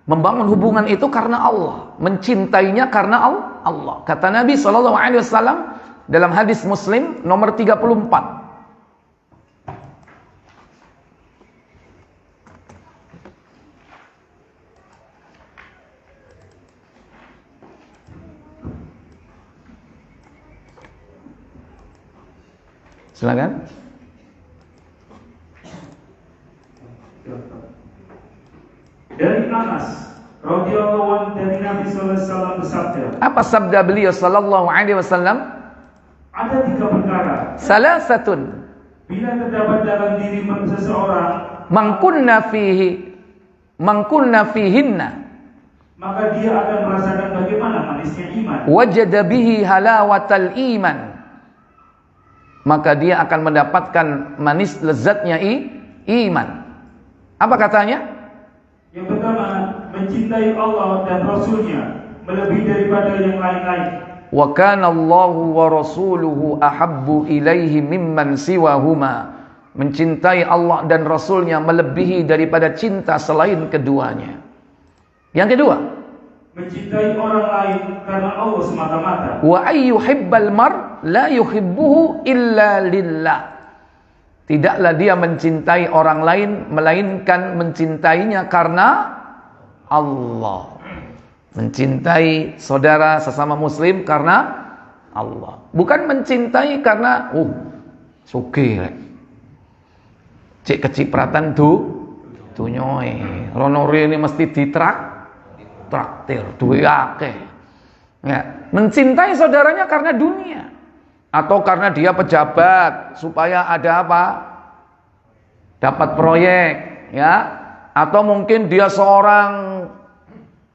membangun hubungan itu karena Allah, mencintainya karena Allah. Kata Nabi SAW dalam hadis Muslim nomor 34. Silakan. Dari Anas radhiyallahu anhu dari Nabi sallallahu alaihi wasallam bersabda. Apa sabda beliau sallallahu alaihi wasallam? Ada 3 perkara. Salasatun. Bila terdapat dalam diri seseorang mangkunna fihinna, maka dia akan merasakan bagaimana manisnya iman. Wajada bihi halawatal iman. Maka dia akan mendapatkan manis lezatnya iman. Apa katanya? Yang pertama, mencintai Allah dan Rasulnya melebihi daripada yang lain-lain. Wa kana Allahu wa rasuluhu ahabbu ilaihi mimman siwahuma. Mencintai Allah dan Rasulnya melebihi daripada cinta selain keduanya. Yang kedua, mencintai orang lain karena Allah semata-mata. Wa ayyuhibbal mar la yuhibbuhu illa lillah. Tidaklah dia mencintai orang lain melainkan mencintainya karena Allah. Mencintai saudara sesama muslim karena Allah. Bukan mencintai karena sugih. Cek kecipratan dunyoe. Rono rene mesti traktir duwe akeh. Ya, mencintai saudaranya karena dunia atau karena dia pejabat supaya ada apa? Dapat proyek, ya. Atau mungkin dia seorang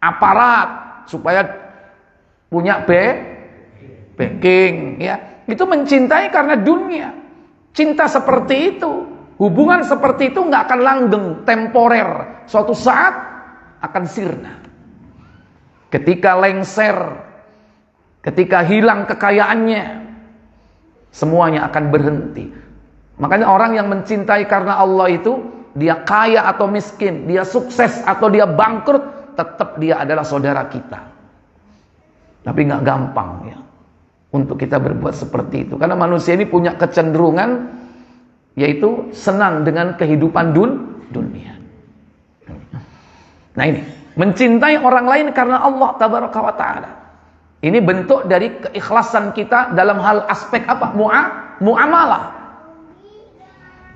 aparat supaya punya backing, ya. Itu mencintai karena dunia. Cinta seperti itu, hubungan seperti itu nggak akan langgeng, temporer. Suatu saat akan sirna. Ketika lengser, ketika hilang kekayaannya, semuanya akan berhenti. Makanya orang yang mencintai karena Allah itu, dia kaya atau miskin, dia sukses atau dia bangkrut, tetap dia adalah saudara kita. Tapi nggak gampang ya untuk kita berbuat seperti itu, karena manusia ini punya kecenderungan yaitu senang dengan kehidupan dunia. Nah ini, mencintai orang lain karena Allah tabaraka wa ta'ala. Ini bentuk dari keikhlasan kita dalam hal aspek apa? Muamalah.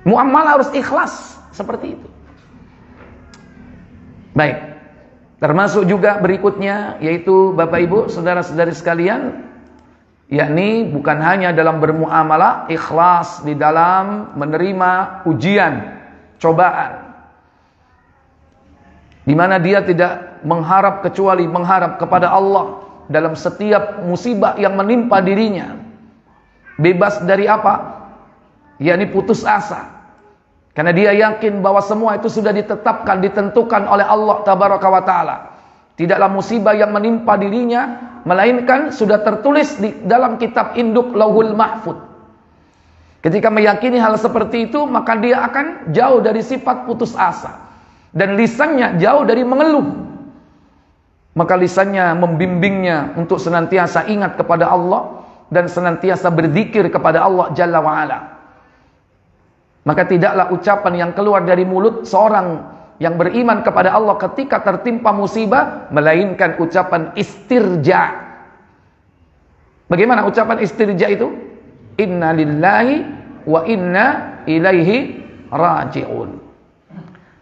Muamalah harus ikhlas seperti itu. Baik. Termasuk juga berikutnya, yaitu Bapak Ibu, saudara-saudari sekalian, yakni bukan hanya dalam bermuamalah, ikhlas di dalam menerima ujian, cobaan, di mana dia tidak mengharap kecuali mengharap kepada Allah dalam setiap musibah yang menimpa dirinya. Bebas dari apa? Yakni putus asa. Karena dia yakin bahwa semua itu sudah ditetapkan, ditentukan oleh Allah Tabaraka wa Ta'ala. Tidaklah musibah yang menimpa dirinya, melainkan sudah tertulis di dalam kitab induk Lauhul Mahfud. Ketika meyakini hal seperti itu, maka dia akan jauh dari sifat putus asa. Dan lisannya jauh dari mengeluh. Maka lisannya membimbingnya untuk senantiasa ingat kepada Allah dan senantiasa berzikir kepada Allah Jalla wa'ala. Maka tidaklah ucapan yang keluar dari mulut seorang yang beriman kepada Allah ketika tertimpa musibah, melainkan ucapan istirja. Bagaimana ucapan istirja itu? Inna lillahi wa inna ilaihi raji'un.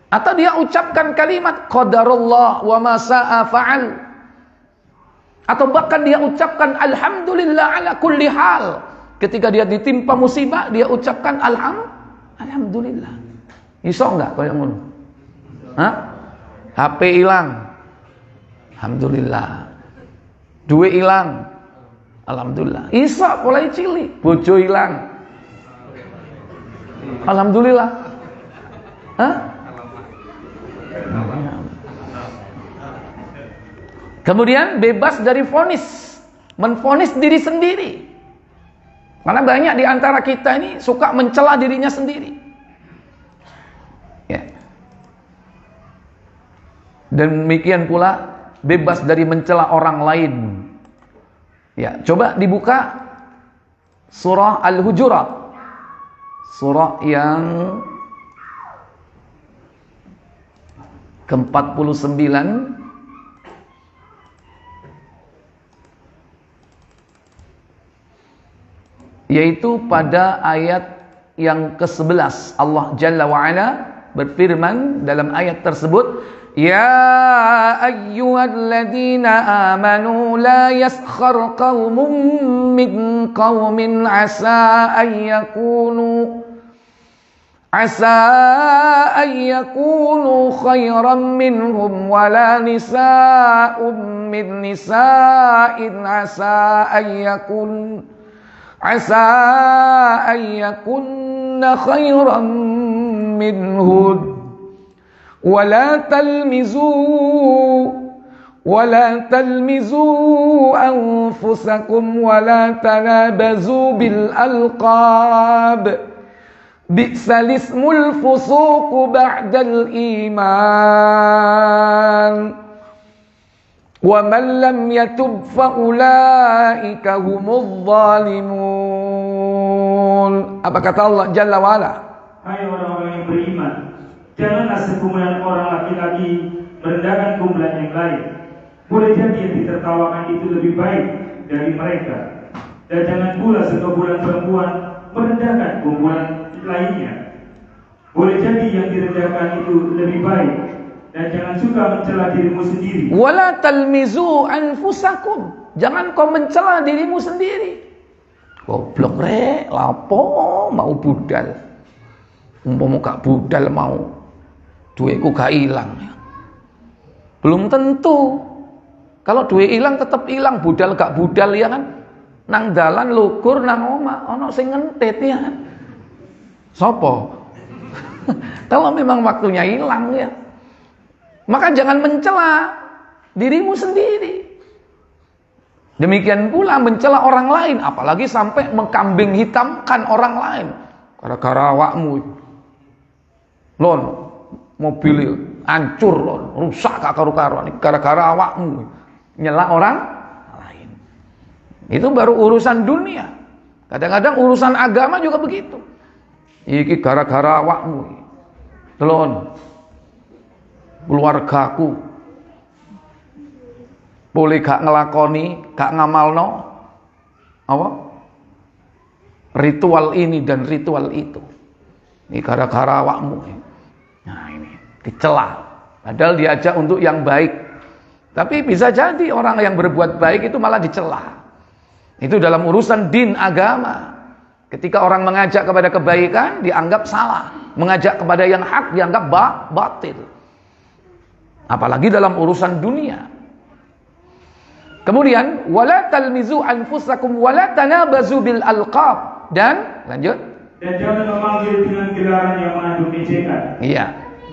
Atau dia ucapkan kalimat qadarullah wa ma sa'a fa'al. Atau bahkan dia ucapkan alhamdulillah ala kulli hal. Ketika dia ditimpa musibah, dia ucapkan alhamdulillah. Iso enggak kayak ngono? Hah? HP hilang. Alhamdulillah. Duit hilang. Alhamdulillah. Iso mulai cilik, bojo hilang. Alhamdulillah. Hah? Kemudian bebas dari vonis, menvonis diri sendiri. Karena banyak di antara kita ini suka mencela dirinya sendiri. Ya. Dan demikian pula bebas dari mencela orang lain. Ya, coba dibuka surah Al-Hujurat. Surah yang ke-49, yaitu pada ayat yang ke-11. Allah Jalla wa'ala berfirman dalam ayat tersebut, Ya ayyuhalladzina amanu la yaskhar qaumun min qaumin asa an yakunu khairan minhum wala nisa'un min nisa'in asa an yakunna khairan minhum wala talmizu anfusakum wala tanabazu bil alqab bi'sal ismul fusuq ba'dal iman wa man lam yatub fa ulaika humudz zalimun. Apa kata Allah Jalla wa'ala? Hai orang-orang yang beriman, janganlah sekumpulan orang laki-laki merendahkan kumpulan yang lain. Boleh jadi yang ditertawakan itu lebih baik dari mereka, dan jangan pula sekumpulan perempuan merendahkan kumpulan lainnya. Boleh jadi yang direndahkan itu lebih baik, dan jangan suka mencela dirimu sendiri. Wala talmizu anfusakum, jangan kau mencela dirimu sendiri. Goblok rek, lapo mau budal. Umpama gak budal mau duitku gak hilang. Belum tentu. Kalau duit hilang tetap hilang, budal gak budal ya kan. Nang dalan lugur nang omah ana sing ngentit ya kan. Sopo? Kalau memang waktunya hilang ya. Maka jangan mencela dirimu sendiri. Demikian pula mencela orang lain, apalagi sampai mengkambing hitamkan orang lain. Gara-gara awakmu. Lon, mobil hancur lon, rusak gak karu-karuan gara-gara awakmu nyela orang lain. Itu baru urusan dunia. Kadang-kadang urusan agama juga begitu. Iki gara-gara awakmu. Lon, keluargaku boleh gak ngelakoni, gak ngamalno apa? Ritual ini dan ritual itu. Ini gara-gara awakmu. Nah ini dicela. Padahal diajak untuk yang baik. Tapi bisa jadi orang yang berbuat baik itu malah dicela. Itu dalam urusan din agama. Ketika orang mengajak kepada kebaikan dianggap salah, mengajak kepada yang hak dianggap batil. Apalagi dalam urusan dunia. Kemudian wala talmizu anfusakum wala tanabazu bil alqab, dan lanjut. Dan jangan memanggil dengan gelaran yang mengandung ejekan. Iya.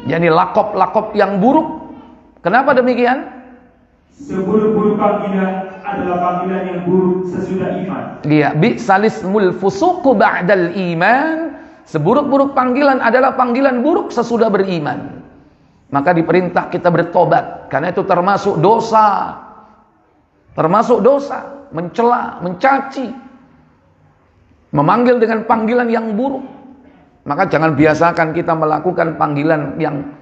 Yani lakop-lakop yang buruk. Kenapa demikian? Seburuk-buruk panggilan adalah panggilan yang buruk sesudah iman. Iya, bi'salismul fusuqu ba'dal iman. Seburuk-buruk panggilan adalah panggilan buruk sesudah beriman. Maka diperintah kita bertobat, karena itu termasuk dosa. Termasuk dosa, mencela, mencaci, memanggil dengan panggilan yang buruk. Maka jangan biasakan kita melakukan panggilan yang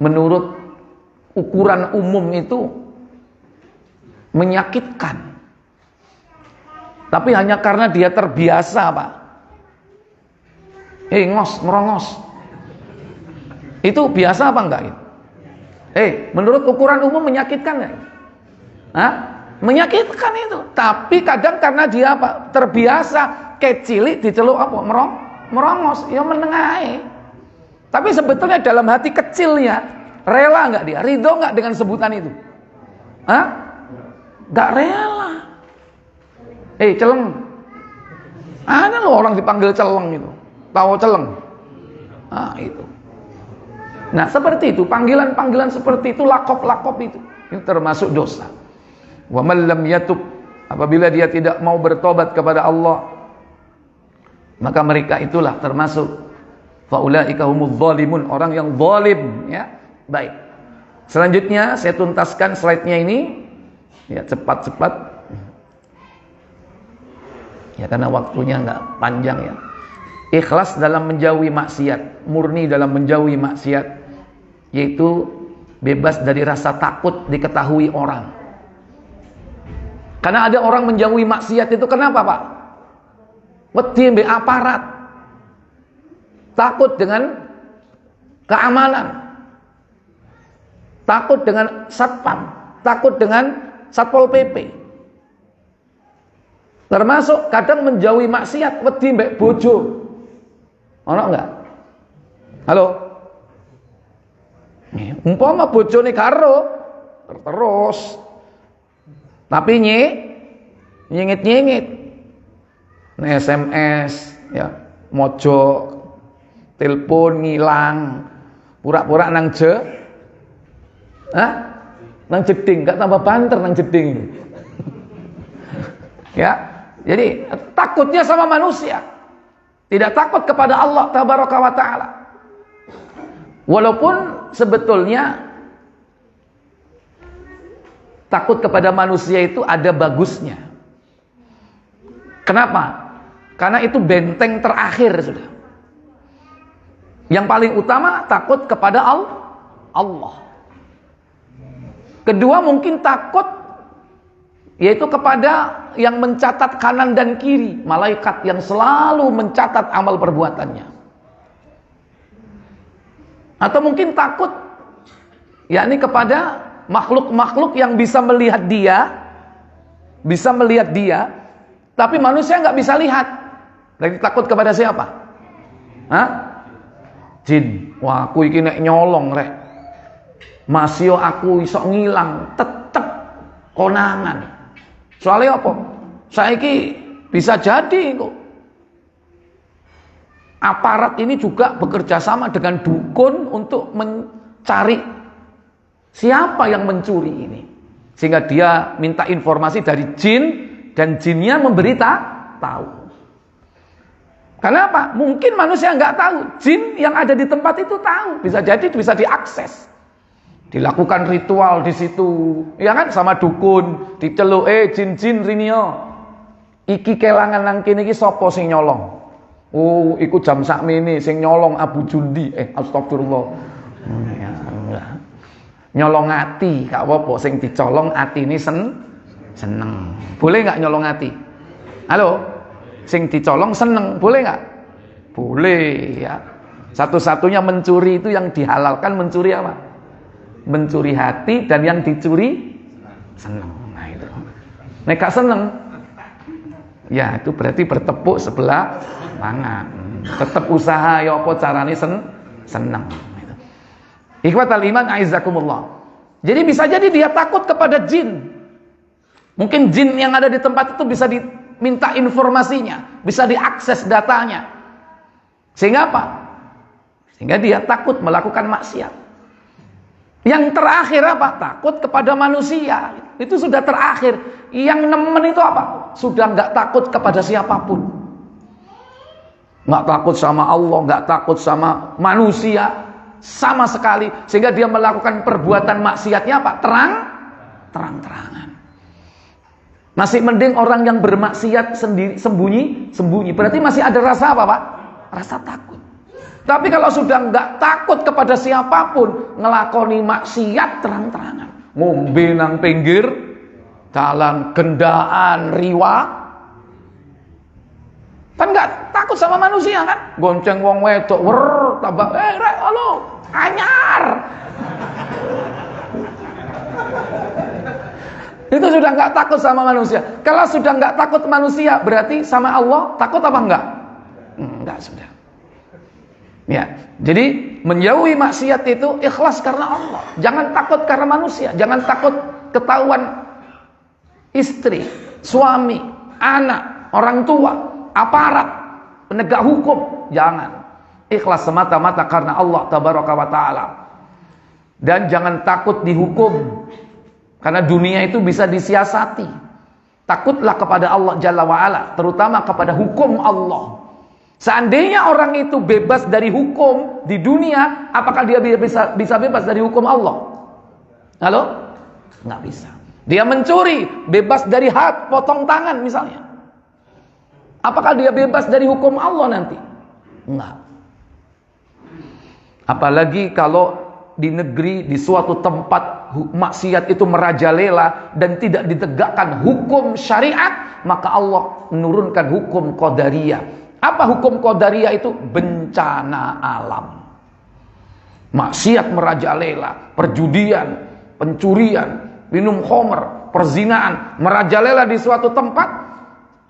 menurut ukuran umum itu menyakitkan. Tapi hanya karena dia terbiasa, Pak. Ngos, merongos. Itu biasa apa enggak? Menurut ukuran umum menyakitkan enggak? Hah? Menyakitkan itu. Tapi kadang karena dia apa? Terbiasa, kecilik diceluk apa? Merongos, ya menengahi. Tapi sebetulnya dalam hati kecilnya rela nggak dia? Ridho nggak dengan sebutan itu? Hah? Nggak rela. Celeng. Ada loh orang dipanggil celeng itu. Tahu celeng? Itu. Nah seperti itu, panggilan-panggilan seperti itu, lakop-lakop itu termasuk dosa. Wa man lam yatub, apabila dia tidak mau bertobat kepada Allah, maka mereka itulah termasuk faulaika humudz zalimun, orang yang zalim, ya. Baik. Selanjutnya saya tuntaskan slide-nya ini. Ya, cepat-cepat. Ya, karena waktunya enggak panjang ya. Ikhlas dalam menjauhi maksiat, murni dalam menjauhi maksiat, yaitu bebas dari rasa takut diketahui orang. Karena ada orang menjauhi maksiat itu kenapa, Pak? Wedi mbek aparat. Takut dengan keamanan. Takut dengan satpam, takut dengan Satpol PP. Termasuk kadang menjauhi maksiat, wedi mbek bojo. Ono enggak? Halo? Umpama bojone karo terus. Tapi nyengit-nyengit. SMS ya, mojok, telepon ngilang, pura-pura nang nang jeding, gak tambah banter nang jeding. Ya, jadi takutnya sama manusia, tidak takut kepada Allah tabaraka wa ta'ala. Walaupun sebetulnya takut kepada manusia itu ada bagusnya. Kenapa? Karena itu benteng terakhir sudah. Yang paling utama takut kepada Allah. Kedua mungkin takut yaitu kepada yang mencatat kanan dan kiri, malaikat yang selalu mencatat amal perbuatannya. Atau mungkin takut yakni kepada makhluk-makhluk yang bisa melihat dia, tapi manusia nggak bisa lihat. Lagi takut kepada siapa? Jin. Wah, aku iki nek nyolong rek, masih aku iso ngilang, tetep konangan. Soalnya apa? Saiki bisa jadi kok. Aparat ini juga bekerja sama dengan dukun untuk mencari siapa yang mencuri ini. Sehingga dia minta informasi dari jin dan jinnya tahu. Kenapa? Mungkin manusia nggak tahu. Jin yang ada di tempat itu tahu. Bisa jadi bisa diakses. Dilakukan ritual di situ, ya kan, sama dukun, diceluk jin-jin rinio. Iki kelangan nang kene iki sapa sing nyolong? Oh, iku jam sakmene sing nyolong Abu Jundi. Astagfirullah. Ya Allah. Nyolong ati, gak apa-apa sing dicolong atine seneng. Boleh enggak nyolong ati? Halo? Sing dicolong seneng, boleh enggak? Boleh ya. Satu-satunya mencuri itu yang dihalalkan mencuri apa? mencuri hati, dan yang dicuri seneng. Nah itu. Nek gak seneng, ya itu berarti bertepuk sebelah tangan. Tetap usaha ya apa carane seneng. Ikhwatal iman aizakumullah. Jadi bisa jadi dia takut kepada jin. Mungkin jin yang ada di tempat itu bisa diminta informasinya, bisa diakses datanya. Sehingga apa? Sehingga dia takut melakukan maksiat. Yang terakhir apa? Takut kepada manusia. Itu sudah terakhir. Yang nemen itu apa? Sudah nggak takut kepada siapapun. Nggak takut sama Allah, nggak takut sama manusia sama sekali. Sehingga dia melakukan perbuatan maksiatnya apa? Terang-terangan. Masih mending orang yang bermaksiat sendiri, sembunyi. Berarti masih ada rasa apa, Pak? Rasa takut. Tapi kalau sudah nggak takut kepada siapapun, ngelakoni maksiat terang-terangan, ngombe nang pinggir jalan, gendaan, riwa, kan nggak takut sama manusia kan? Gonceng wong wedok, tabak, rek, halo, anyar. Itu sudah nggak takut sama manusia. Kalau sudah nggak takut manusia, berarti sama Allah takut apa enggak? Enggak sudah. Ya, jadi menjauhi maksiat itu ikhlas karena Allah. Jangan takut karena manusia. Jangan takut ketahuan istri, suami, anak, orang tua, aparat, penegak hukum. Jangan. Ikhlas semata-mata karena Allah tabaraka wa ta'ala. Dan jangan takut dihukum. Karena dunia itu bisa disiasati. Takutlah kepada Allah Jalla wa'ala, terutama kepada hukum Allah. Seandainya orang itu bebas dari hukum di dunia, apakah dia bisa bebas dari hukum Allah? Halo? Nggak bisa. Dia mencuri, bebas dari had, potong tangan misalnya. Apakah dia bebas dari hukum Allah nanti? Enggak. Apalagi kalau di negeri, di suatu tempat maksiat itu merajalela dan tidak ditegakkan hukum syariat, maka Allah menurunkan hukum qadariyah. Apa hukum qadariyah itu? Bencana alam. Maksiat merajalela, perjudian, pencurian, minum khamr, perzinaan merajalela di suatu tempat,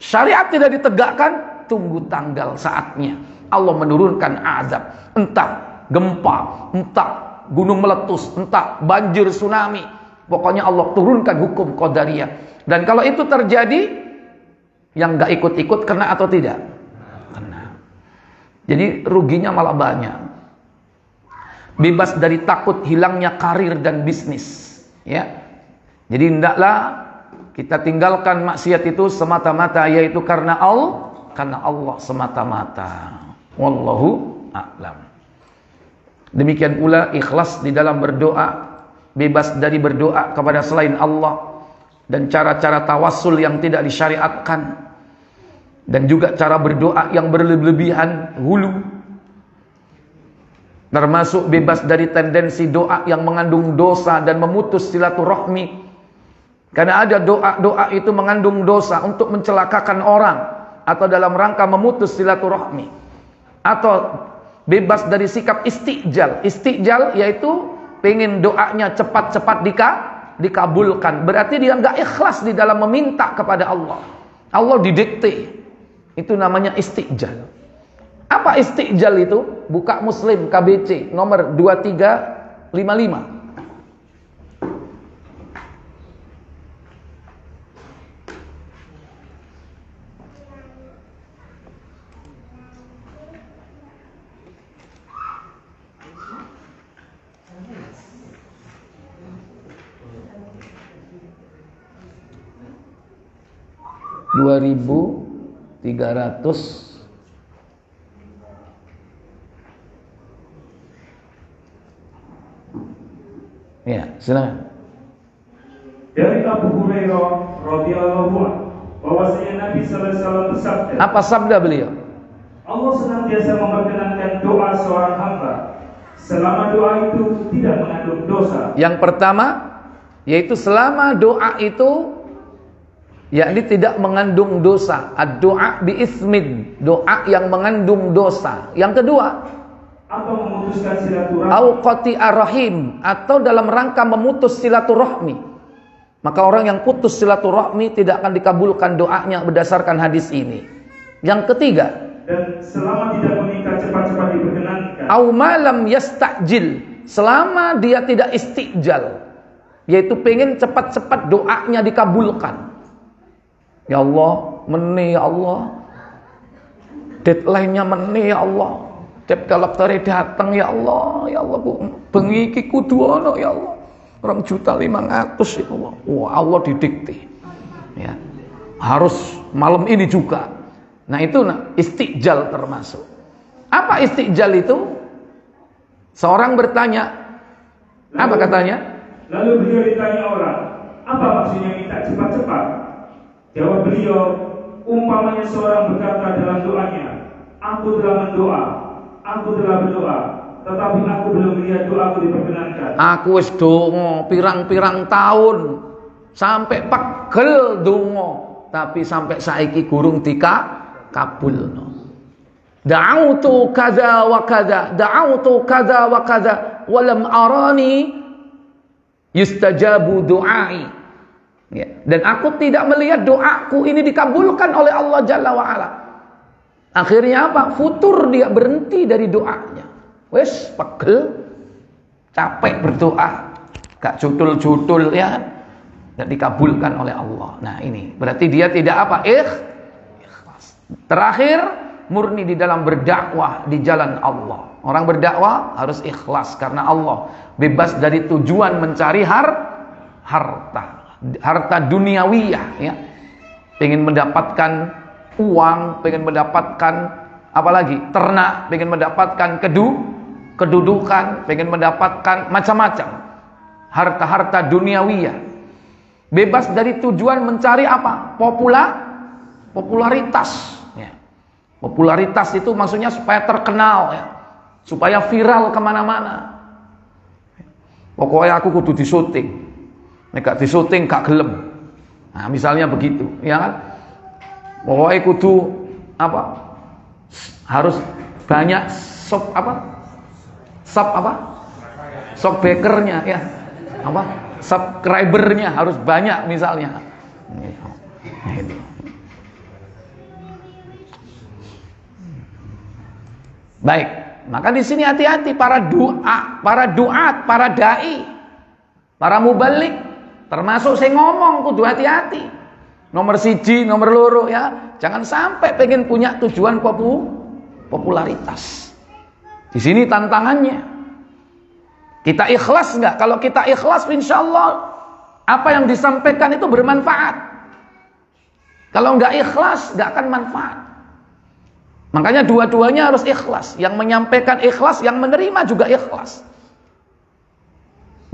syariat tidak ditegakkan, tunggu tanggal saatnya Allah menurunkan azab, entah gempa, entah gunung meletus, entah banjir tsunami. Pokoknya Allah turunkan hukum qadariyah. Dan kalau itu terjadi, yang gak ikut-ikut kena atau tidak? Kena. Jadi ruginya malah banyak. Bebas dari takut hilangnya karir dan bisnis, ya. Jadi hendaklah kita tinggalkan maksiat itu semata-mata, yaitu karena Allah semata-mata. Wallahu a'lam. Demikian pula ikhlas di dalam berdoa, bebas dari berdoa kepada selain Allah dan cara-cara tawassul yang tidak disyariatkan, dan juga cara berdoa yang berlebihan, hulu. Termasuk bebas dari tendensi doa yang mengandung dosa dan memutus silaturahmi. Karena ada doa-doa itu mengandung dosa untuk mencelakakan orang atau dalam rangka memutus silaturahmi. Atau bebas dari sikap istijal. Istijal yaitu pengen doanya cepat-cepat dikabulkan. Berarti dia nggak ikhlas di dalam meminta kepada Allah. Allah didikte. Itu namanya istijal. Apa istijal itu? Buka Muslim KBC nomor 2355. Ya, silakan. Dari Abu Hurairah radhiyallahu anhu bahwasanya Nabi sallallahu alaihi wasallam bersabda. Apa sabda beliau? Allah senantiasa memperkenankan doa seorang hamba selama doa itu tidak mengandung dosa. Yang pertama yaitu selama doa itu yakni tidak mengandung dosa. Ad-doa bi ismin, doa yang mengandung dosa. Yang kedua, atau memutuskan silaturahmi, au qati'ar rahim, atau dalam rangka memutus silaturahmi. Maka orang yang putus silaturahmi tidak akan dikabulkan doanya berdasarkan hadis ini. Yang ketiga, dan selama tidak meminta cepat-cepat diperkenankan, au malam yastajil, selama dia tidak istijal, yaitu pengen cepat-cepat doanya dikabulkan. Ya Allah, meni ya Allah, deadline-nya meni ya Allah, debt collector datang ya Allah Bu, bengi iki kudu ana ya Allah, 2.500.000 ya Allah. Wah, Allah didikte. Ya. Harus malam ini juga. Nah, itu istijal termasuk. Apa istijal itu? Seorang bertanya, apa katanya? Lalu beliau ditanya orang, apa maksudnya minta cepat-cepat? Jawab beliau, umpamanya seorang berkata dalam doanya, aku telah berdoa, tetapi aku belum melihat doaku diperkenankan. Aku wis donga pirang-pirang tahun, sampai pegel donga, tapi sampai saiki gurung dikabulno. Da'autu kadza wa kadza, walam arani yustajabu du'ai. Ya. Dan aku tidak melihat doaku ini dikabulkan oleh Allah Jalla wa'ala. Akhirnya apa? Futur, dia berhenti dari doanya. Wes pegel, capek berdoa, gak judul-judul ya kan? Gak dikabulkan oleh Allah. Nah ini berarti dia tidak apa? Ikhlas. Terakhir, murni di dalam berdakwah di jalan Allah. Orang berdakwah harus ikhlas karena Allah, bebas dari tujuan mencari harta duniawiyah ya. Pengen mendapatkan uang, pengen mendapatkan apalagi ternak, pengen mendapatkan kedudukan, pengen mendapatkan macam-macam harta duniawiyah. Bebas dari tujuan mencari apa? Popularitas ya. Popularitas itu maksudnya supaya terkenal ya, supaya viral kemana-mana. Pokoknya aku kudu disuting, nek disuting gak gelem. Nah, misalnya begitu, ya kan? Pokoknya kudu apa? Harus banyak subscribernya ya. Apa? Subscribernya harus banyak misalnya. Gitu. Baik, maka di sini hati-hati para duat, para dai, para mubalik, termasuk saya ngomong kudu hati-hati. Nomor 1, nomor 2 ya, jangan sampai pengen punya tujuan popularitas. Di sini tantangannya. Kita ikhlas nggak? Kalau kita ikhlas, insya Allah apa yang disampaikan itu bermanfaat. Kalau nggak ikhlas, nggak akan manfaat. Makanya dua-duanya harus ikhlas. Yang menyampaikan ikhlas, yang menerima juga ikhlas.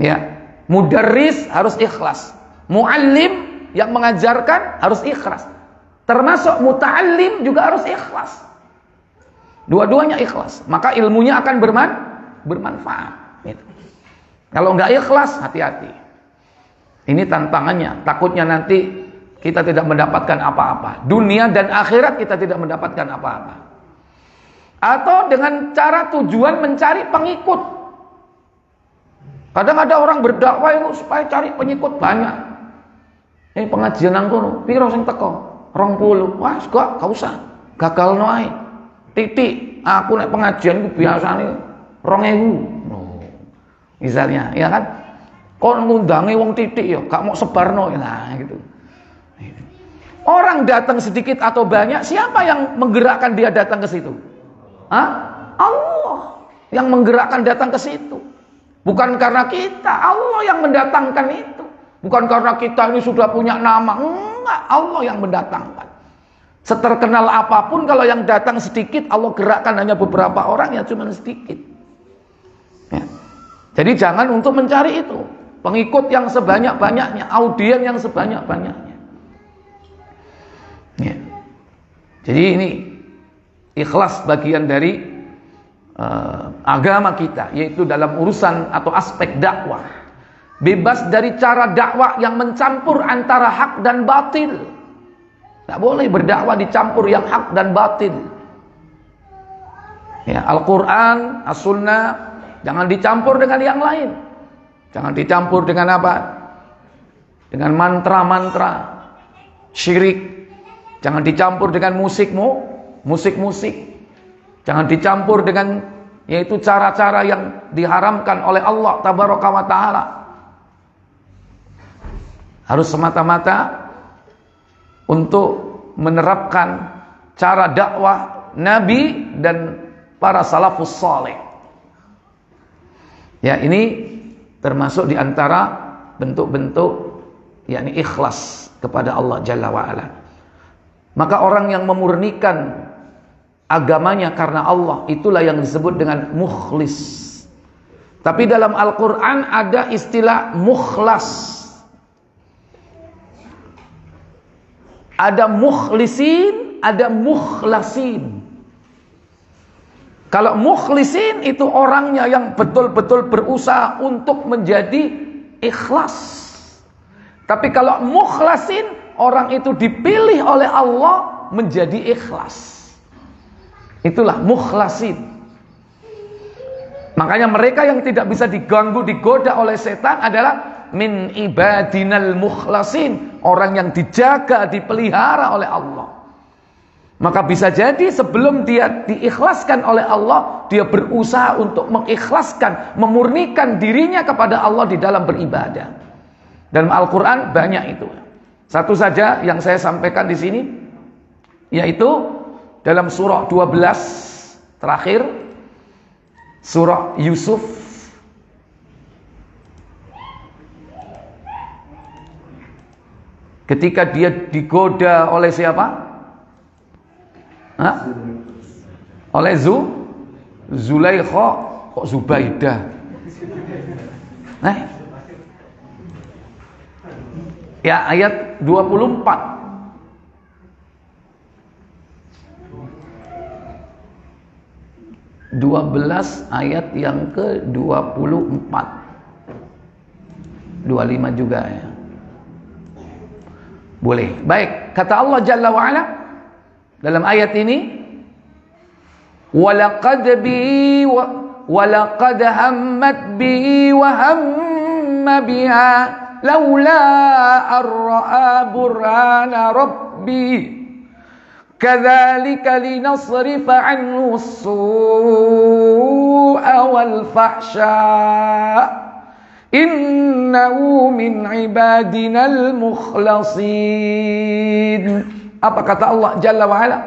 Ya, mudarris harus ikhlas. Muallim yang mengajarkan harus ikhlas. Termasuk muta'allim juga harus ikhlas. Dua-duanya ikhlas, maka ilmunya akan bermanfaat. Gitu. Kalau nggak ikhlas, hati-hati. Ini tantangannya. Takutnya nanti kita tidak mendapatkan apa-apa. Dunia dan akhirat kita tidak mendapatkan apa-apa. Atau dengan cara tujuan mencari pengikut. Kadang ada orang berdakwah itu supaya cari pengikut banyak. Ini pengajian nang piro sing teko? 20. Wah, gak usah. Gagal noai. Titik. Aku nek pengajian ku biasane 2000. Misalnya, ya kan? Kon ngundangi wong titik ya, gak mau sebarno nah gitu. Orang datang sedikit atau banyak, siapa yang menggerakkan dia datang ke situ? Allah yang menggerakkan datang ke situ. Bukan karena kita, Allah yang mendatangkan itu. Bukan karena kita ini sudah punya nama, enggak, Allah yang mendatangkan. Seterkenal apapun kalau yang datang sedikit, Allah gerakkan hanya beberapa orang ya cuma sedikit. Ya. Jadi jangan untuk mencari itu pengikut yang sebanyak-banyaknya, audien yang sebanyak-banyaknya. Ya. Jadi ini ikhlas bagian dari agama kita, yaitu dalam urusan atau aspek dakwah. Bebas dari cara dakwah yang mencampur antara hak dan batil. Tidak boleh berdakwah dicampur yang hak dan batil. Ya, Al-Quran, As-Sunnah jangan dicampur dengan yang lain. Jangan dicampur dengan apa? Dengan mantra-mantra syirik. Jangan dicampur dengan musik-musik. Jangan dicampur dengan yaitu cara-cara yang diharamkan oleh Allah Tabaraka wa Ta'ala. Harus semata-mata untuk menerapkan cara dakwah Nabi dan para salafus saleh. Ya, ini termasuk diantara bentuk-bentuk yakni ikhlas kepada Allah Jalla wa'ala. Maka orang yang memurnikan agamanya karena Allah, itulah yang disebut dengan mukhlis. Tapi dalam Al-Quran ada istilah mukhlas. Ada mukhlisin, ada mukhlasin. Kalau mukhlisin itu orangnya yang betul-betul berusaha untuk menjadi ikhlas. Tapi kalau mukhlasin, orang itu dipilih oleh Allah menjadi ikhlas. Itulah mukhlasin. Makanya mereka yang tidak bisa diganggu, digoda oleh setan adalah min ibadinal mukhlasin, orang yang dijaga, dipelihara oleh Allah. Maka bisa jadi sebelum dia diikhlaskan oleh Allah, dia berusaha untuk mengikhlaskan, memurnikan dirinya kepada Allah di dalam beribadah. Dalam Al-Quran banyak itu. Satu saja yang saya sampaikan di sini, yaitu dalam surah 12 terakhir, surah Yusuf. Ketika dia digoda oleh siapa? Oleh Zulaikha, kok Zubaidah? Ya, ayat 24. 12 ayat yang ke-24. 25 juga ya. Boleh. Baik, kata Allah Jalla wa Ala dalam ayat ini, walaqad hammat bi wa hamma biha laula ar-ra'a burhana rabbi kadzalika linasrifa 'anhu as-su'a wal fahsya innahu min ibadinal mukhlasin. Apa kata Allah Jalla wa Ala?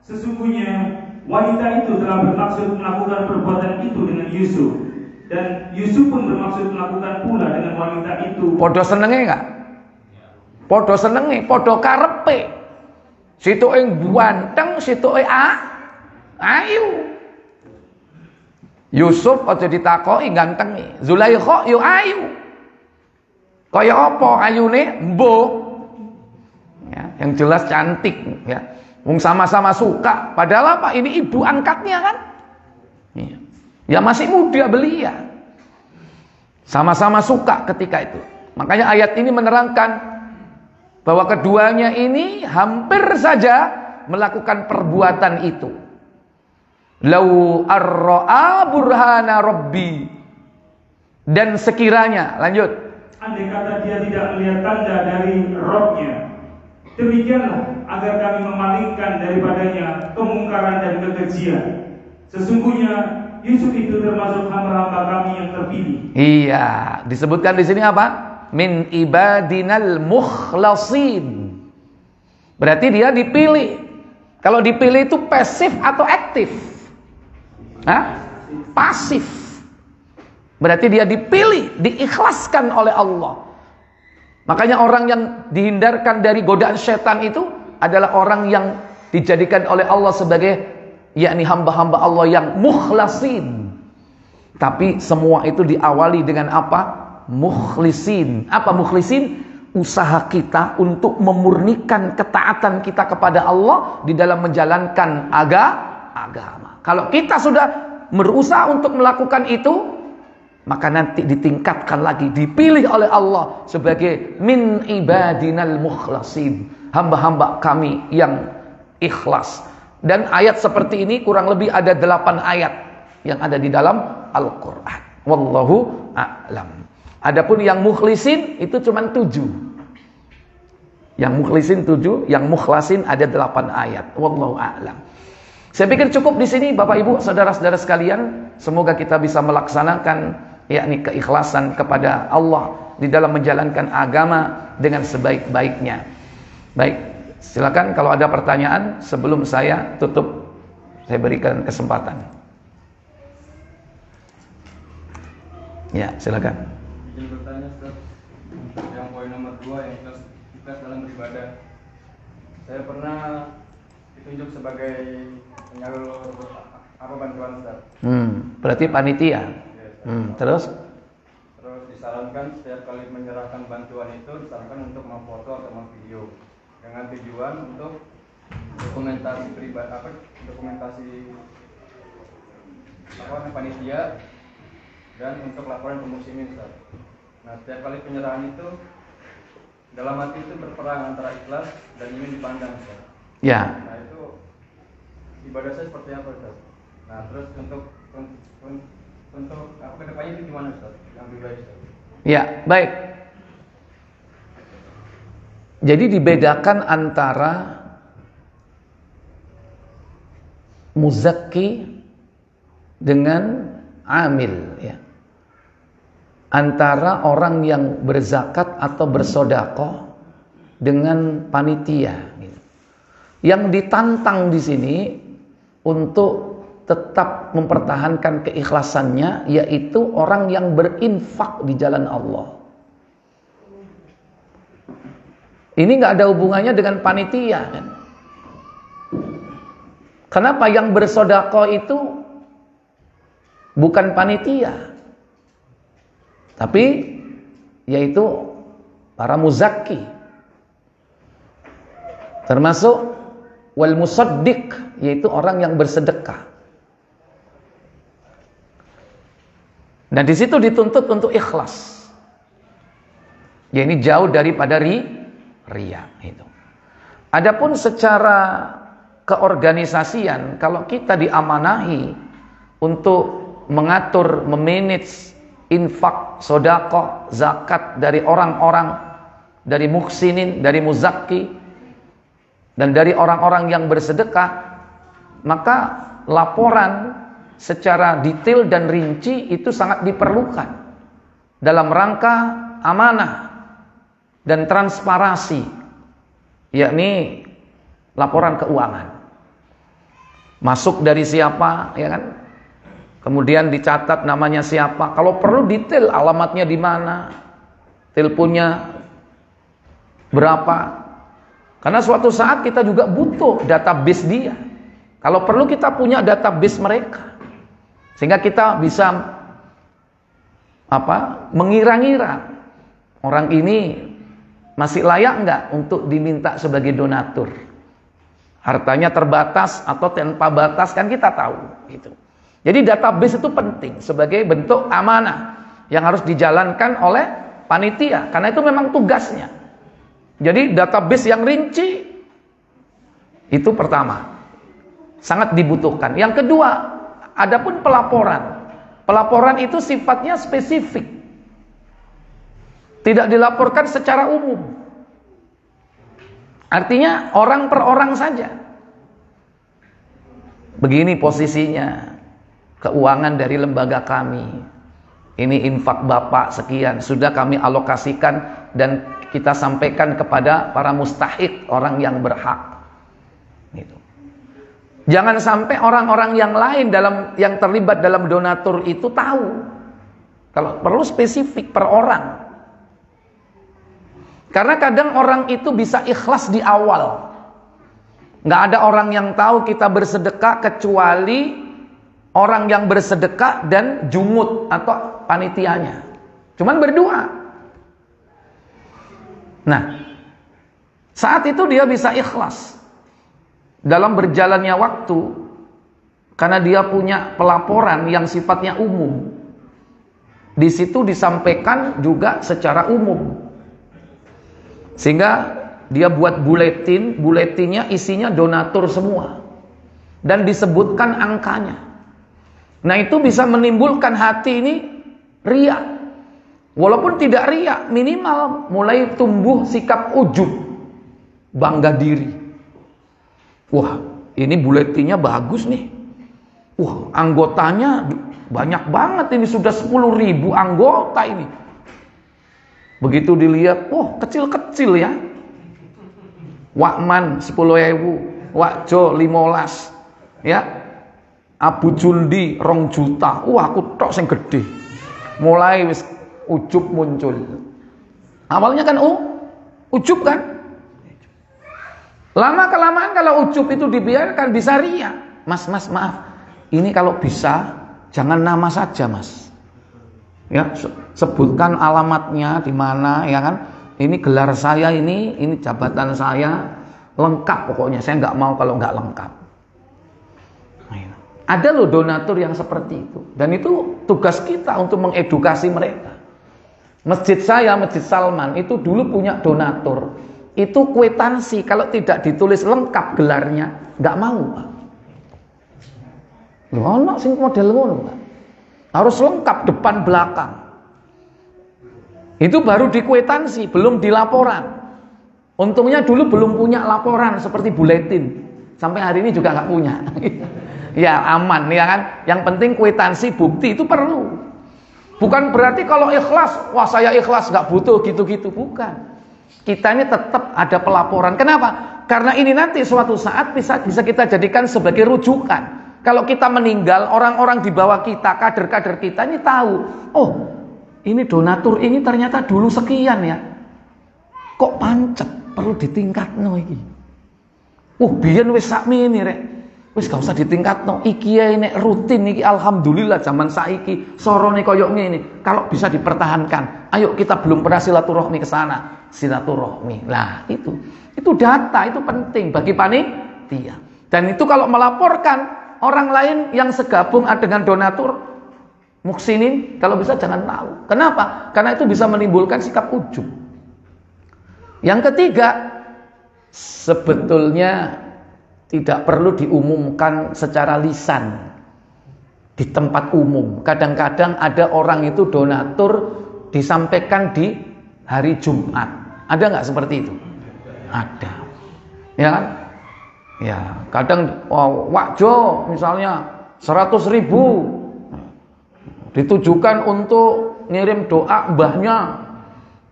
Sesungguhnya wanita itu telah bermaksud melakukan perbuatan itu dengan Yusuf, dan Yusuf pun bermaksud melakukan pula dengan wanita itu. Podo senenge enggak? Podo senenge, podo karepe. Sitoke ganteng, sitoke ayu. Yusuf aja ditakoki gantenge, Zulaikha yo ayu. Kaya apa ayune? Mbok. Ya, yang jelas cantik ya. Wong sama-sama suka, padahal apa? Ini ibu angkatnya kan? Ya, ya masih muda belia. Sama-sama suka ketika itu. Makanya ayat ini menerangkan bahwa keduanya ini hampir saja melakukan perbuatan itu. Lau ar-ra'a burhana rabbi, dan sekiranya, lanjut, andai kata dia tidak melihat tanda dari Rabb-nya, demikianlah agar kami memalingkan daripadanya kemungkaran dan kekejian. Sesungguhnya Yusuf itu termasuk hamba-hamba kami yang terpilih. Iya, disebutkan di sini apa? Min ibadinal mukhlasin. Berarti dia dipilih. Kalau dipilih itu pasif atau aktif? Pasif. Berarti dia dipilih, diikhlaskan oleh Allah. Makanya orang yang dihindarkan dari godaan setan itu adalah orang yang dijadikan oleh Allah sebagai yakni hamba-hamba Allah yang mukhlasin. Tapi semua itu diawali dengan apa? Mukhlisin. Apa mukhlisin? Usaha kita untuk memurnikan ketaatan kita kepada Allah di dalam menjalankan agama. Kalau kita sudah berusaha untuk melakukan itu, maka nanti ditingkatkan lagi, dipilih oleh Allah sebagai min ibadinal mukhlasin, hamba-hamba kami yang ikhlas. Dan ayat seperti ini kurang lebih ada 8 ayat yang ada di dalam Al-Quran. Wallahu a'lam. Adapun yang mukhlisin itu cuma 7. Yang mukhlisin 7, yang mukhlasin ada 8 ayat. Wallahu a'lam. Saya pikir cukup di sini Bapak Ibu, saudara-saudara sekalian. Semoga kita bisa melaksanakan yakni keikhlasan kepada Allah di dalam menjalankan agama dengan sebaik-baiknya. Baik, silakan kalau ada pertanyaan sebelum saya tutup, saya berikan kesempatan. Ya, silakan. Izin bertanya, Ustaz. Yang poin nomor 2 yang ikhlas dalam beribadah. Saya pernah ditunjuk sebagai penyalur bantuan, Ustaz. Berarti panitia. Terus disarankan setiap kali menyerahkan bantuan itu disarankan untuk memfoto atau memvideo dengan tujuan untuk dokumentasi pribadi, dokumentasi panitia dan untuk laporan ke muslimin, Ustaz. Nah, setiap kali penyerahan itu dalam hati itu berperang antara ikhlas dan ingin dipandang, Ustaz. Ya. Nah, itu ibadah saya seperti apa, Ustaz? Nah, terus untuk kedepannya itu gimana, Ustaz? Yang pribadi, Ustaz. Ya, baik. Jadi dibedakan antara muzakki dengan amil, ya. Antara orang yang berzakat atau bersedekah dengan panitia. Yang ditantang di sini untuk tetap mempertahankan keikhlasannya yaitu orang yang berinfak di jalan Allah. Ini nggak ada hubungannya dengan panitia, kan? Kenapa yang bersedekah itu bukan panitia, tapi yaitu para muzakki, termasuk wal musaddiq, yaitu orang yang bersedekah. Dan di situ dituntut untuk ikhlas. Ya, ini jauh daripada riya itu. Adapun secara keorganisasian, kalau kita diamanahi untuk mengatur, memanage infak, sedekah, zakat dari orang-orang, dari muhsinin, dari muzakki, dan dari orang-orang yang bersedekah, maka laporan secara detail dan rinci itu sangat diperlukan dalam rangka amanah dan transparansi, yakni laporan keuangan. Masuk dari siapa, ya kan? Kemudian dicatat namanya siapa. Kalau perlu detail alamatnya di mana, teleponnya berapa. Karena suatu saat kita juga butuh database dia. Kalau perlu kita punya database mereka. Sehingga kita bisa mengira-ngira orang ini masih layak enggak untuk diminta sebagai donatur. Hartanya terbatas atau tanpa batas kan kita tahu gitu. Jadi database itu penting sebagai bentuk amanah yang harus dijalankan oleh panitia karena itu memang tugasnya. Jadi database yang rinci itu pertama sangat dibutuhkan. Yang kedua, adapun pelaporan. Pelaporan itu sifatnya spesifik. Tidak dilaporkan secara umum. Artinya orang per orang saja. Begini posisinya. Keuangan dari lembaga kami. Ini infak Bapak sekian. Sudah kami alokasikan dan kita sampaikan kepada para mustahik, orang yang berhak. Gitu. Jangan sampai orang-orang yang lain yang terlibat dalam donatur itu tahu. Kalau perlu spesifik per orang. Karena kadang orang itu bisa ikhlas di awal. Nggak ada orang yang tahu kita bersedekah kecuali orang yang bersedekah dan jumut atau panitianya. Cuman berdua. Nah, saat itu dia bisa ikhlas. Dalam berjalannya waktu, karena dia punya pelaporan yang sifatnya umum, di situ disampaikan juga secara umum, sehingga dia buat buletinnya isinya donatur semua. dan disebutkan angkanya. Nah, itu bisa menimbulkan hati ini riya. Walaupun tidak riya, minimal mulai tumbuh sikap ujub, bangga diri. Wah, ini buletinnya bagus nih. Wah, anggotanya banyak banget ini, sudah 10.000 anggota ini. Begitu dilihat, wah kecil-kecil ya. Wakman 10.000, Wakjo 15, ya. Abu Jundi 2 juta. Wah, aku tok sing gede. Mulai wis ujub muncul. Awalnya kan ujub kan. Lama kelamaan kalau ujub itu dibiarkan bisa riya. Mas maaf. Ini kalau bisa jangan nama saja, Mas. Ya, sebutkan alamatnya di mana, ya kan? Ini gelar saya, ini jabatan saya, lengkap pokoknya. Saya nggak mau kalau nggak lengkap. Ada loh donatur yang seperti itu, dan itu tugas kita untuk mengedukasi mereka. Masjid saya, Masjid Salman, itu dulu punya donatur. Itu kwitansi, kalau tidak ditulis lengkap gelarnya, nggak mau, Pak. Loh, ono sing model ngono, Pak. Harus lengkap depan belakang. Itu baru di kwitansi, belum di laporan. Untungnya dulu belum punya laporan seperti buletin. Sampai hari ini juga nggak punya. Ya aman, ya kan. Yang penting kwitansi, bukti itu perlu. Bukan berarti kalau ikhlas, wah saya ikhlas nggak butuh gitu-gitu, bukan. Kita ini tetap ada pelaporan. Kenapa? Karena ini nanti suatu saat bisa kita jadikan sebagai rujukan. Kalau kita meninggal, orang-orang di bawah kita, kader-kader kita ini tahu, oh ini donatur ini ternyata dulu sekian ya. Kok pancet, perlu ditingkatno iki. Biyen wis sakmene rek. Wis gak usah ditingkatno. Iki ae nek rutin iki alhamdulillah zaman saiki sorone koyo ngene. Kalau bisa dipertahankan. Ayo kita belum pernah silaturahmi ke sana. Silaturahmi. Lah, itu data, itu penting bagi panitia. Dan itu kalau melaporkan orang lain yang segabung dengan donatur muksinin, kalau bisa jangan tahu. Kenapa? Karena itu bisa menimbulkan sikap ujub. Yang ketiga, sebetulnya tidak perlu diumumkan secara lisan di tempat umum. Kadang-kadang ada orang itu donatur disampaikan di hari Jumat. Ada nggak seperti itu? Ada. Ya kan? Ya, kadang Wakjo misalnya 100.000 ditujukan untuk ngirim doa mbahnya.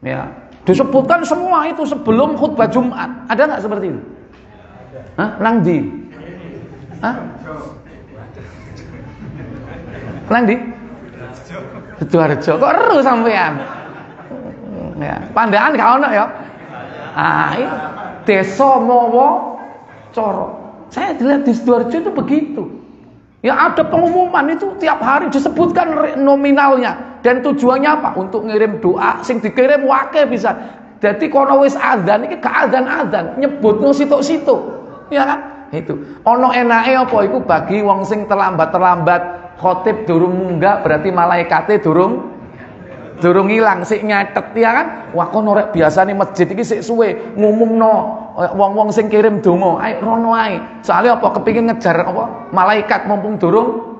Ya, disebutkan semua itu sebelum khutbah Jumat. Ada nggak seperti itu? Hah? Nang di? Hah? Nang di? Sidoarjo. Kok eru sampean? Ya, Pandaan gak ono ya? Ini Desa Mawa Coro. Saya dilihat di Sidoarjo itu begitu. Ya ada pengumuman itu tiap hari disebutkan nominalnya dan tujuannya apa? Untuk ngirim doa, sing dikirim wake bisa. Jadi kono wis adzan iki gak adzan-adzan, nyebutno situk-situk. Ya kan? Itu. Ono enake apa iku bagi wong sing terlambat khotib durung munggah berarti malaikate durung ilang sik nyatet, ya kan? Wah kono rek biasane masjid iki sik suwe ngumumno wong-wong sing kirim donga, ayo rono ae. Soale apa kepingin ngejar apa malaikat mumpung durung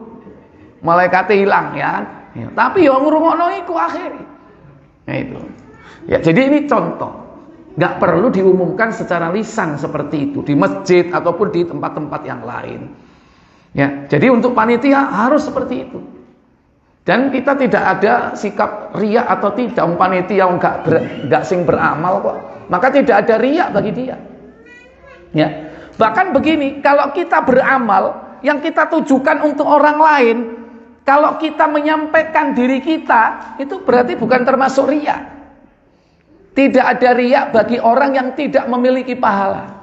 malaikate ilang, ya kan? Ya, tapi ya ngrungokno iku akhire. Nah itu. Ya, jadi ini contoh. Nggak perlu diumumkan secara lisan seperti itu di masjid ataupun di tempat-tempat yang lain. Ya, jadi untuk panitia harus seperti itu. Dan kita tidak ada sikap riya atau tidak. Panitia nggak sing beramal kok, maka tidak ada riya bagi dia. Ya, bahkan begini, kalau kita beramal yang kita tujukan untuk orang lain, kalau kita menyampaikan diri kita, itu berarti bukan termasuk riya. Tidak ada riya bagi orang yang tidak memiliki pahala.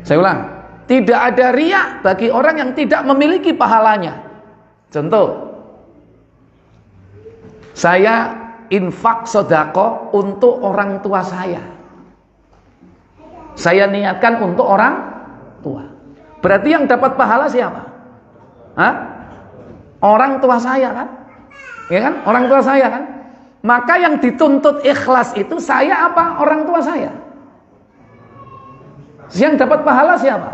Saya ulang, tidak ada riya bagi orang yang tidak memiliki pahalanya. Contoh, saya infak sedekah untuk orang tua saya. Saya niatkan untuk orang tua. Berarti yang dapat pahala siapa? Hah? Orang tua saya kan? Ya kan? Orang tua saya kan? Maka yang dituntut ikhlas itu saya apa? Orang tua saya. Yang dapat pahala siapa?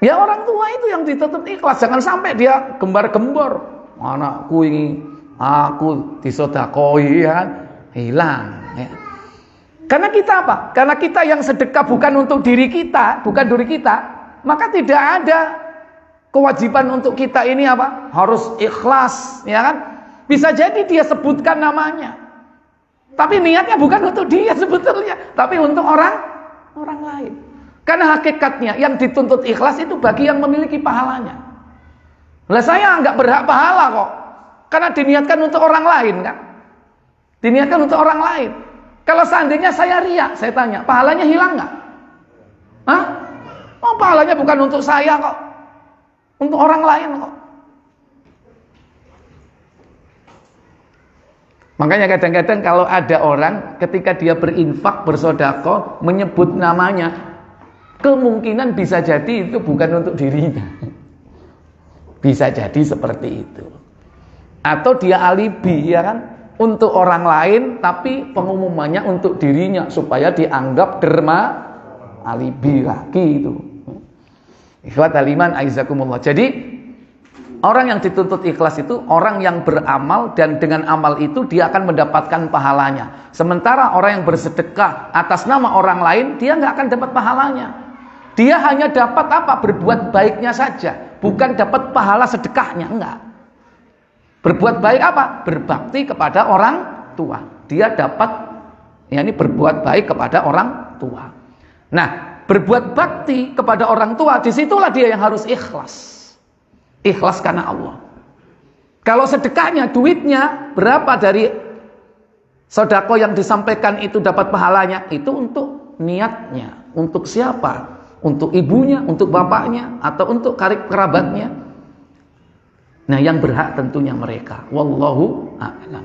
Ya orang tua itu yang dituntut ikhlas. Jangan sampai dia gembar-gembor, anakku ini aku disodakoi, ya kan? Hilang ya. Karena kita apa? Karena kita yang sedekah bukan untuk diri kita, bukan diri kita, maka tidak ada kewajiban untuk kita ini apa? Harus ikhlas, ya kan? Bisa jadi dia sebutkan namanya, tapi niatnya bukan untuk dia sebetulnya, tapi untuk orang lain. Karena hakikatnya yang dituntut ikhlas itu bagi yang memiliki pahalanya. Lah saya nggak berhak pahala kok, karena diniatkan untuk orang lain kan? Diniatkan untuk orang lain. Kalau seandainya saya riya, saya tanya, pahalanya hilang nggak? Hah? Oh, pahalanya bukan untuk saya kok, untuk orang lain kok. Makanya kadang-kadang kalau ada orang ketika dia berinfak, bersedekah, menyebut namanya, kemungkinan bisa jadi itu bukan untuk dirinya. Bisa jadi seperti itu. Atau dia alibi, ya kan? Untuk orang lain, tapi pengumumannya untuk dirinya supaya dianggap derma, alibi lagi itu. Ikhwatal iman aizakumullah. Jadi orang yang dituntut ikhlas itu orang yang beramal dan dengan amal itu dia akan mendapatkan pahalanya. Sementara orang yang bersedekah atas nama orang lain, dia nggak akan dapat pahalanya. Dia hanya dapat apa? Berbuat baiknya saja, bukan dapat pahala sedekahnya, enggak. Berbuat baik apa? Berbakti kepada orang tua. Dia dapat, ya ini berbuat baik kepada orang tua. Nah, berbuat bakti kepada orang tua, disitulah dia yang harus ikhlas. Ikhlas karena Allah. Kalau sedekahnya, duitnya berapa dari sedekah yang disampaikan itu dapat pahalanya, itu untuk niatnya. Untuk siapa? Untuk ibunya, untuk bapaknya, atau untuk karib kerabatnya. Nah, yang berhak tentunya mereka. Wallahu a'lam.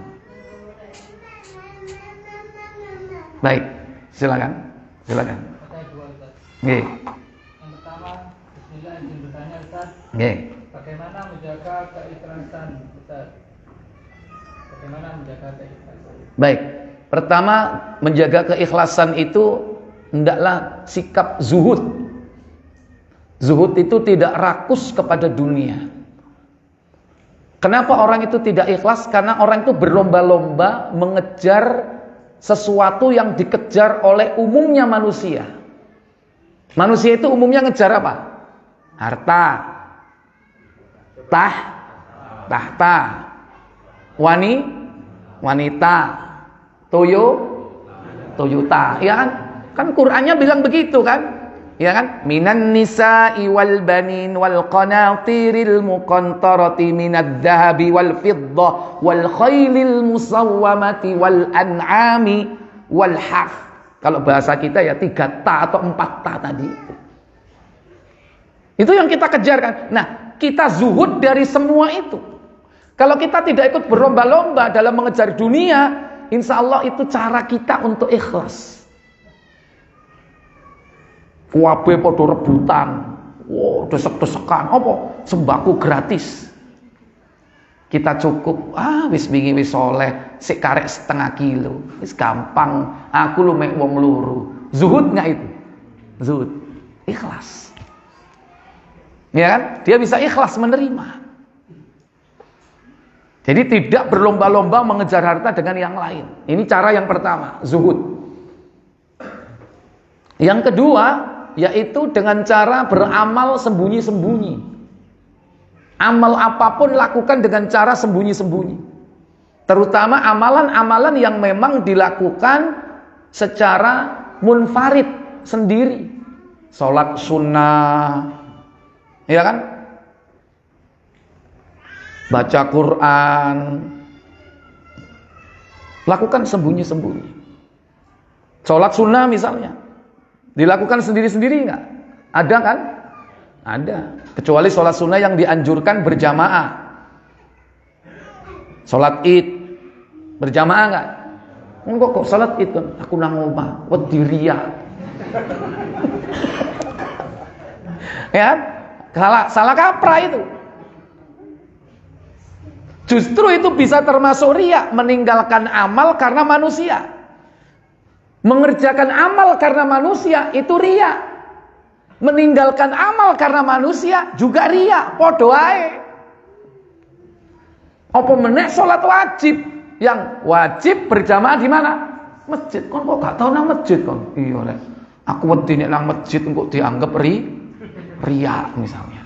Baik, silakan. Silakan. Nggih. Yang pertama, bismillah, izin bertanya Ustaz. Nggih. Bagaimana menjaga keikhlasan Ustaz? Bagaimana menjaga keikhlasan? Baik. Pertama, menjaga keikhlasan itu hendaklah sikap zuhud. Zuhud itu tidak rakus kepada dunia. Kenapa orang itu tidak ikhlas? Karena orang itu berlomba-lomba mengejar sesuatu yang dikejar oleh umumnya manusia. Manusia itu umumnya ngejar apa? Harta, tahta, wanita, Toyota, ya kan? Kan Qur'annya bilang begitu kan? Ya kan? Minan nisa'i wal banin wal qanatiril muqantarati minad dhahabi wal fiddah wal khailil musawwamati wal an'ami wal harth. Kalau bahasa kita ya 3 ta atau 4 ta tadi. Itu yang kita kejar kan. Nah, kita zuhud dari semua itu. Kalau kita tidak ikut berlomba-lomba dalam mengejar dunia, insya Allah itu cara kita untuk ikhlas. Wabe podo rebutan, desek-desekan, apa? Sembako gratis. Kita cukup, wis wingi wis soleh, sik karek 0,5 kilo, wis gampang. Aku lu mek wong loro. Zuhud nggak itu? Zuhud, ikhlas. Ya kan? Dia bisa ikhlas menerima. Jadi tidak berlomba-lomba mengejar harta dengan yang lain. Ini cara yang pertama, zuhud. Yang kedua, yaitu dengan cara beramal sembunyi-sembunyi. Amal apapun lakukan dengan cara sembunyi-sembunyi. Terutama amalan-amalan yang memang dilakukan secara munfarid, sendiri. Sholat sunnah, ya kan? Baca Quran, lakukan sembunyi-sembunyi. Sholat sunnah misalnya, dilakukan sendiri-sendiri enggak? Ada kan? Ada. Kecuali sholat sunnah yang dianjurkan berjamaah. Sholat id berjamaah enggak? Enggak kok sholat id aku nang omah, wedi riya. Ya, salah kaprah itu. Justru itu bisa termasuk riya, meninggalkan amal karena manusia. Mengerjakan amal karena manusia itu riya. Meninggalkan amal karena manusia juga riya, padha wae. Apa meneh salat wajib? Yang wajib berjamaah di mana? Masjid. Kon kok gak tau nang masjid kon? Iya rek. Aku wedi nek nang masjid engko dianggap riya misalnya.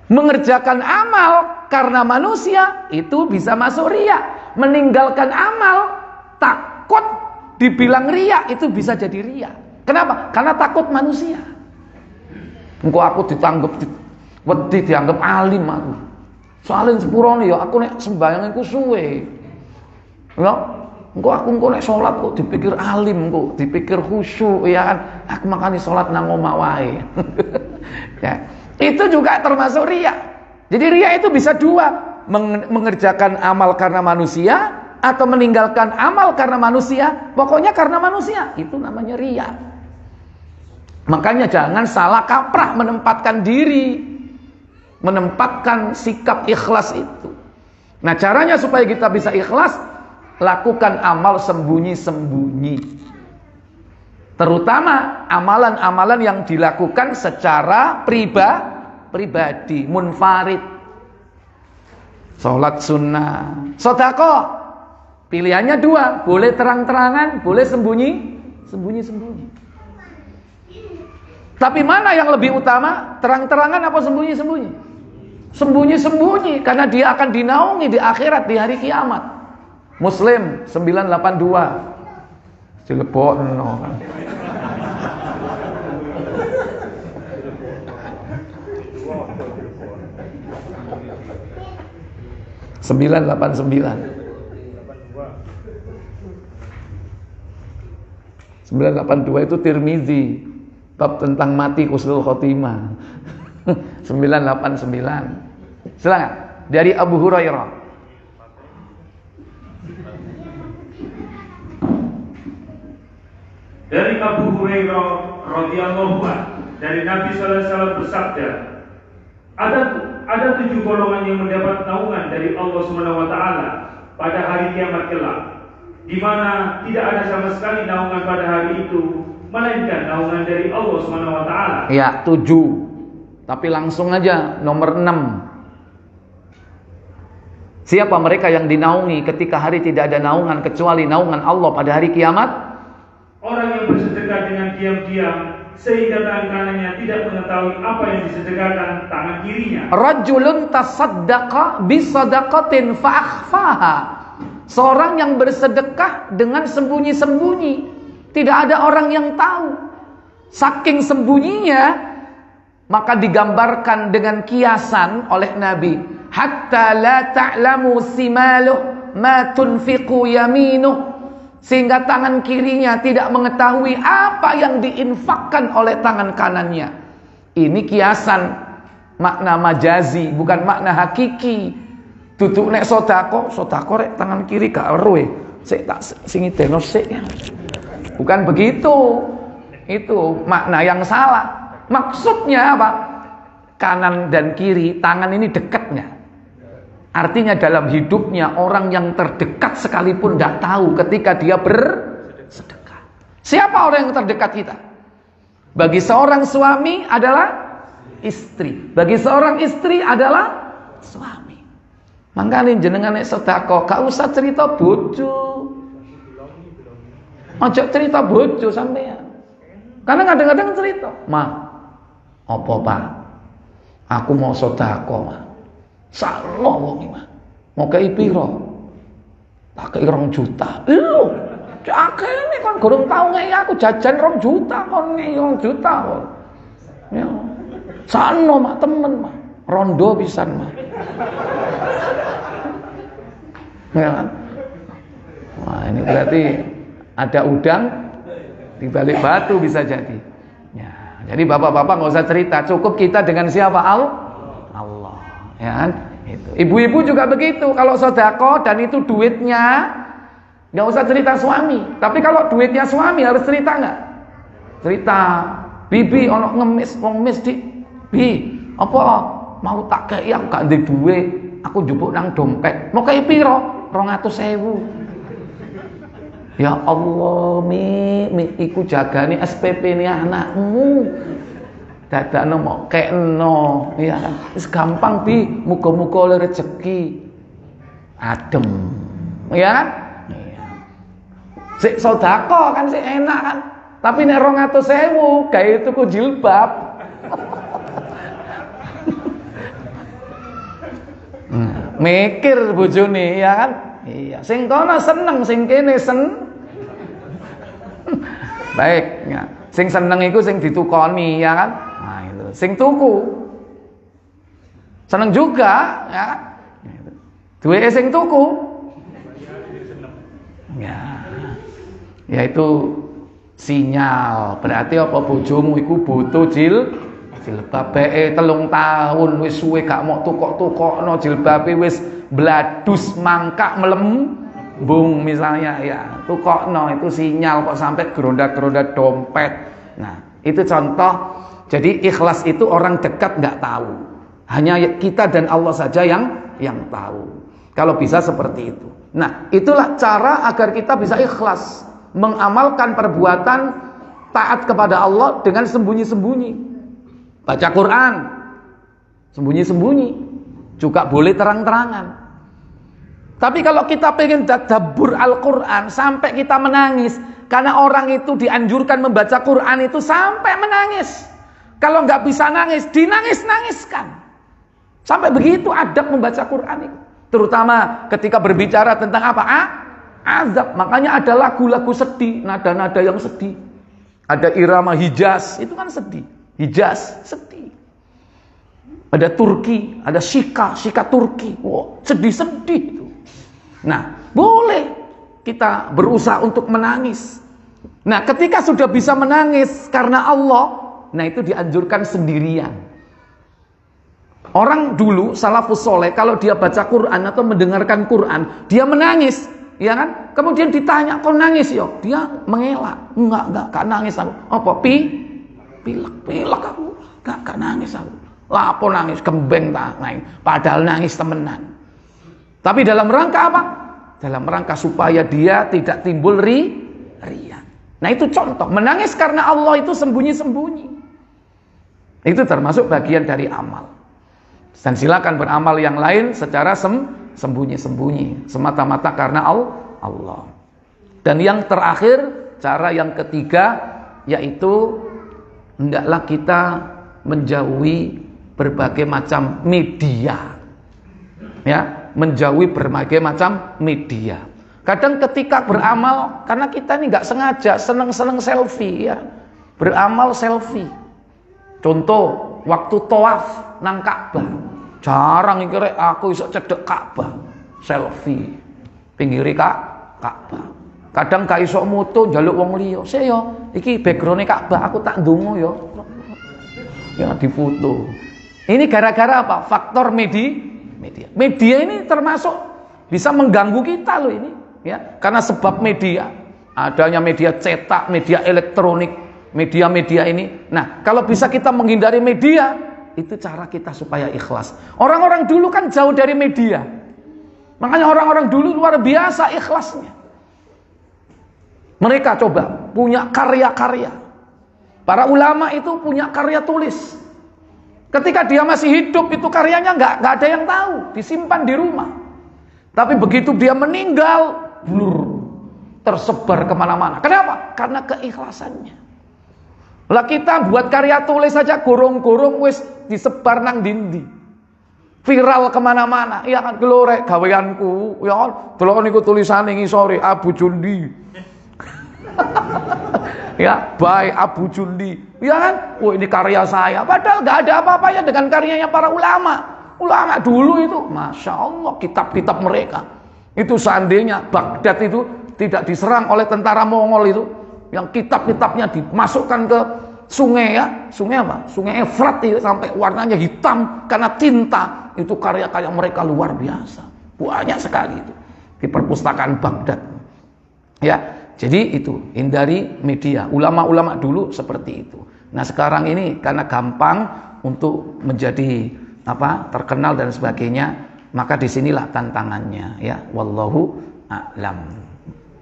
Mengerjakan amal karena manusia itu bisa masuk riya. Meninggalkan amal takut dibilang riya itu bisa jadi riya. Kenapa? Karena takut manusia. Engko aku ditanggap wedi dianggap alim aku. Soalnya sepurone ya aku nek sembahyang iku suwe. Ya, engko nek salat kok dipikir alim, kok dipikir khusyuk ya kan. Aku makani salat nang omah wae. Ya. Itu juga termasuk riya. Jadi riya itu bisa dua, mengerjakan amal karena manusia atau meninggalkan amal karena manusia. Pokoknya karena manusia, itu namanya riya. Makanya jangan salah kaprah menempatkan diri, menempatkan sikap ikhlas itu. Nah, caranya supaya kita bisa ikhlas, lakukan amal sembunyi-sembunyi. Terutama amalan-amalan yang dilakukan secara pribadi, munfarid. Salat sunnah, sedekah. Pilihannya dua, boleh terang-terangan, boleh sembunyi-sembunyi. Tapi mana yang lebih utama? Terang-terangan apa sembunyi-sembunyi? Sembunyi-sembunyi, karena dia akan dinaungi di akhirat, di hari kiamat. Muslim 982. Cilebokno kan. Sembilan delapan sembilan. 982 itu Tirmizi, bab tentang mati husnul khotimah. 989. Silakan. Dari Abu Hurairah. Dari Abu Hurairah radhiyallahu anhu, dari Nabi sallallahu alaihi wasallam bersabda, ada 7 golongan yang mendapat naungan dari Allah Subhanahu wa taala pada hari kiamat kelak, di mana tidak ada sama sekali naungan pada hari itu melainkan naungan dari Allah Subhanahu wa taala. Ya, 7. Tapi langsung aja nomor 6. Siapa mereka yang dinaungi ketika hari tidak ada naungan kecuali naungan Allah pada hari kiamat? Orang yang bersedekah dengan diam-diam sehingga tangan kanannya tidak mengetahui apa yang disedekahkan tangan kirinya. Rajulun tasaddaqa bisadaqatin fa'akhfaha. Seorang yang bersedekah dengan sembunyi-sembunyi, tidak ada orang yang tahu. Saking sembunyinya, maka digambarkan dengan kiasan oleh Nabi, hatta la ta'lamu simaluh ma tunfiqu yaminuh, sehingga tangan kirinya tidak mengetahui apa yang diinfakkan oleh tangan kanannya. Ini kiasan, makna majazi, bukan makna hakiki. Duduk nek sodako rek tangan kiri gak eruh, sik tak sing ideno sik. Bukan begitu. Itu makna yang salah. Maksudnya apa? Kanan dan kiri, tangan ini dekatnya. Artinya dalam hidupnya orang yang terdekat sekalipun tidak tahu ketika dia bersedekah. Siapa orang yang terdekat kita? Bagi seorang suami adalah istri. Bagi seorang istri adalah suami. Makanya jenengan nek sedekah gak usah cerita bojo. Aja cerita bojo sampean. Karena kadang-kadang cerita, "Ma, apa Pak? Aku mau sedekah, Ma." Salah wong iki, Mas. Mau kei piro? Tak kei 2 juta. Lho, akeh kon gorong tau ngei aku jajan 2 juta kon ngei 2 juta kok. Ya. Sano mak temen, Mak. Rondo pisan, Mak. Ya kan? Wah, ini berarti ada udang di balik batu bisa jadi. Ya, jadi bapak-bapak nggak usah cerita, cukup kita dengan siapa? Allah. Ya kan? Itu. Ibu-ibu juga begitu. Kalau sedekah dan itu duitnya, nggak usah cerita suami. Tapi kalau duitnya suami harus cerita nggak? Cerita. Bibi ono ngemis, wong mis di. Bi, apa mau tak kei aku gak ndek duit. Aku njupuk nang dompet. Mau kei piro? 200.000. Ya Allah, mi iku jagane SPP ini anakmu. Dadakno mok kekno, ya kan. Wis gampang bi, muga-muga oleh rezeki. Adem. Ya kan? Iya. Sik sedekah kan sik enak kan. Tapi nek 200.000 gawe tuku jilbab. Mikir bojone ya kan? Iya, sing kono seneng, sing kene baik, ya. Sing seneng iku sing ditukoni ya kan? Nah, itu. Sing tuku seneng juga ya kan? Duwe sing tuku. Ya. Ya itu sinyal. Berarti apa bojomu iku butuh jilbabe 3 tahun wis suwe gak mau tukok-tukokno jilbabe wis bladus mangkak melembung misalnya ya tukokno itu sinyal kok sampai geronda-geronda dompet. Nah itu contoh. Jadi ikhlas itu orang dekat nggak tahu, hanya kita dan Allah saja yang tahu. Kalau bisa seperti itu. Nah itulah cara agar kita bisa ikhlas mengamalkan perbuatan taat kepada Allah dengan sembunyi-sembunyi. Baca Quran sembunyi-sembunyi, juga boleh terang-terangan. Tapi kalau kita pengen tadabbur Al-Quran sampai kita menangis, karena orang itu dianjurkan membaca Quran itu sampai menangis. Kalau nggak bisa nangis, dinangis-nangiskan. Sampai begitu adab membaca Quran itu. Terutama ketika berbicara tentang apa? Azab. Makanya ada lagu-lagu sedih, nada-nada yang sedih. Ada irama Hijaz, itu kan sedih. Hijaz, sedih. Ada Turki, ada Shika Turki. Wow, sedih-sedih itu. Nah, boleh kita berusaha untuk menangis. Nah, ketika sudah bisa menangis karena Allah, nah itu dianjurkan sendirian. Orang dulu salafus soleh kalau dia baca Quran atau mendengarkan Quran, dia menangis, ya kan? Kemudian ditanya, "Kok nangis ya?" Dia mengelak. Enggak nangis aku. Apa? Pilek aku. Enggak nangis aku. Lapo nangis, gembeng tak nangis. Padahal nangis temenan. Tapi dalam rangka apa? Dalam rangka supaya dia tidak timbul riya. Nah itu contoh. Menangis karena Allah itu sembunyi-sembunyi. Itu termasuk bagian dari amal. Dan silakan beramal yang lain secara sembunyi-sembunyi. Semata-mata karena Allah. Dan yang terakhir, cara yang ketiga, yaitu hendaklah kita menjauhi berbagai macam media. Ya, menjauhi berbagai macam media. Kadang ketika beramal, karena kita ini nggak sengaja seneng-seneng selfie ya, beramal selfie. Contoh, waktu tawaf nang Ka'bah, jarang iki rek aku iso cedek Ka'bah, selfie pinggire Ka'bah. Kadang gak iso moto njaluk wong liya. Sik yo, iki background-e Ka'bah aku tak ndonga yo. Ya difoto. Ini gara-gara apa? Faktor media. Media ini termasuk bisa mengganggu kita loh ini, ya. Karena sebab media, adanya media cetak, media elektronik, media-media ini. Nah, kalau bisa kita menghindari media, itu cara kita supaya ikhlas. Orang-orang dulu kan jauh dari media. Makanya orang-orang dulu luar biasa ikhlasnya. Mereka coba punya karya-karya. Para ulama itu punya karya tulis. Ketika dia masih hidup itu karyanya nggak ada yang tahu, disimpan di rumah. Tapi begitu dia meninggal, blur, tersebar kemana-mana. Kenapa? Karena keikhlasannya. Lah kita buat karya tulis saja gorong-gorong wis disebar nang dindi, viral kemana-mana. Iya kan, gelorek gaweanku, ya kan, delok niku tulisane ngisore Abu Jundi. Ya, by Abu Jundi. Ya kan? Oh, ini karya saya. Padahal nggak ada apa-apanya dengan karyanya para ulama. Ulama dulu itu, masya Allah, kitab-kitab mereka. Itu seandainya Baghdad itu tidak diserang oleh tentara Mongol itu, yang kitab-kitabnya dimasukkan ke sungai ya, sungai apa? Sungai Efrat itu sampai warnanya hitam karena tinta. Itu karya-karya mereka luar biasa. Banyak sekali itu di perpustakaan Baghdad. Ya. Jadi itu, hindari media. Ulama-ulama dulu seperti itu. Nah sekarang ini karena gampang untuk menjadi terkenal dan sebagainya, maka disinilah tantangannya ya. Wallahu a'lam.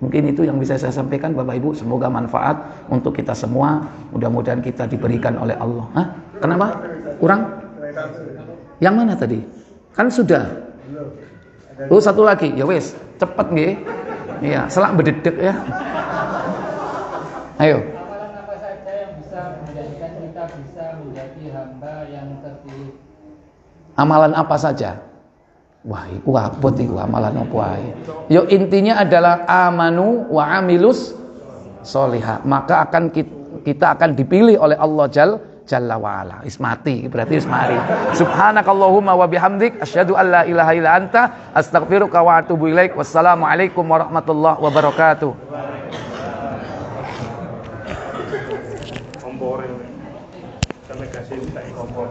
Mungkin itu yang bisa saya sampaikan Bapak Ibu. Semoga manfaat untuk kita semua. Mudah-mudahan kita diberikan oleh Allah. Hah? Kenapa? Kurang? Yang mana tadi? Kan sudah. Oh, satu lagi. Ya wes, cepet nggih. Iya, selak bededek ya. Ayo. Amalan apa saja yang bisa menjadikan kita bisa menjadi hamba yang terpilih? Amalan apa saja? Wah, iku abot iku amalan apa ae. Yo intinya adalah amanu wa amilus sholihah. Maka akan kita akan dipilih oleh Allah Jalla wa ala. Ismati berarti ismari. Subhanakallahumma wa bihamdik asyhadu an la ilaha illa anta astaghfiruka wa atubu ilaik. Wassalamualaikum warahmatullahi wabarakatuh. Kompor sampai kasih tak kompor.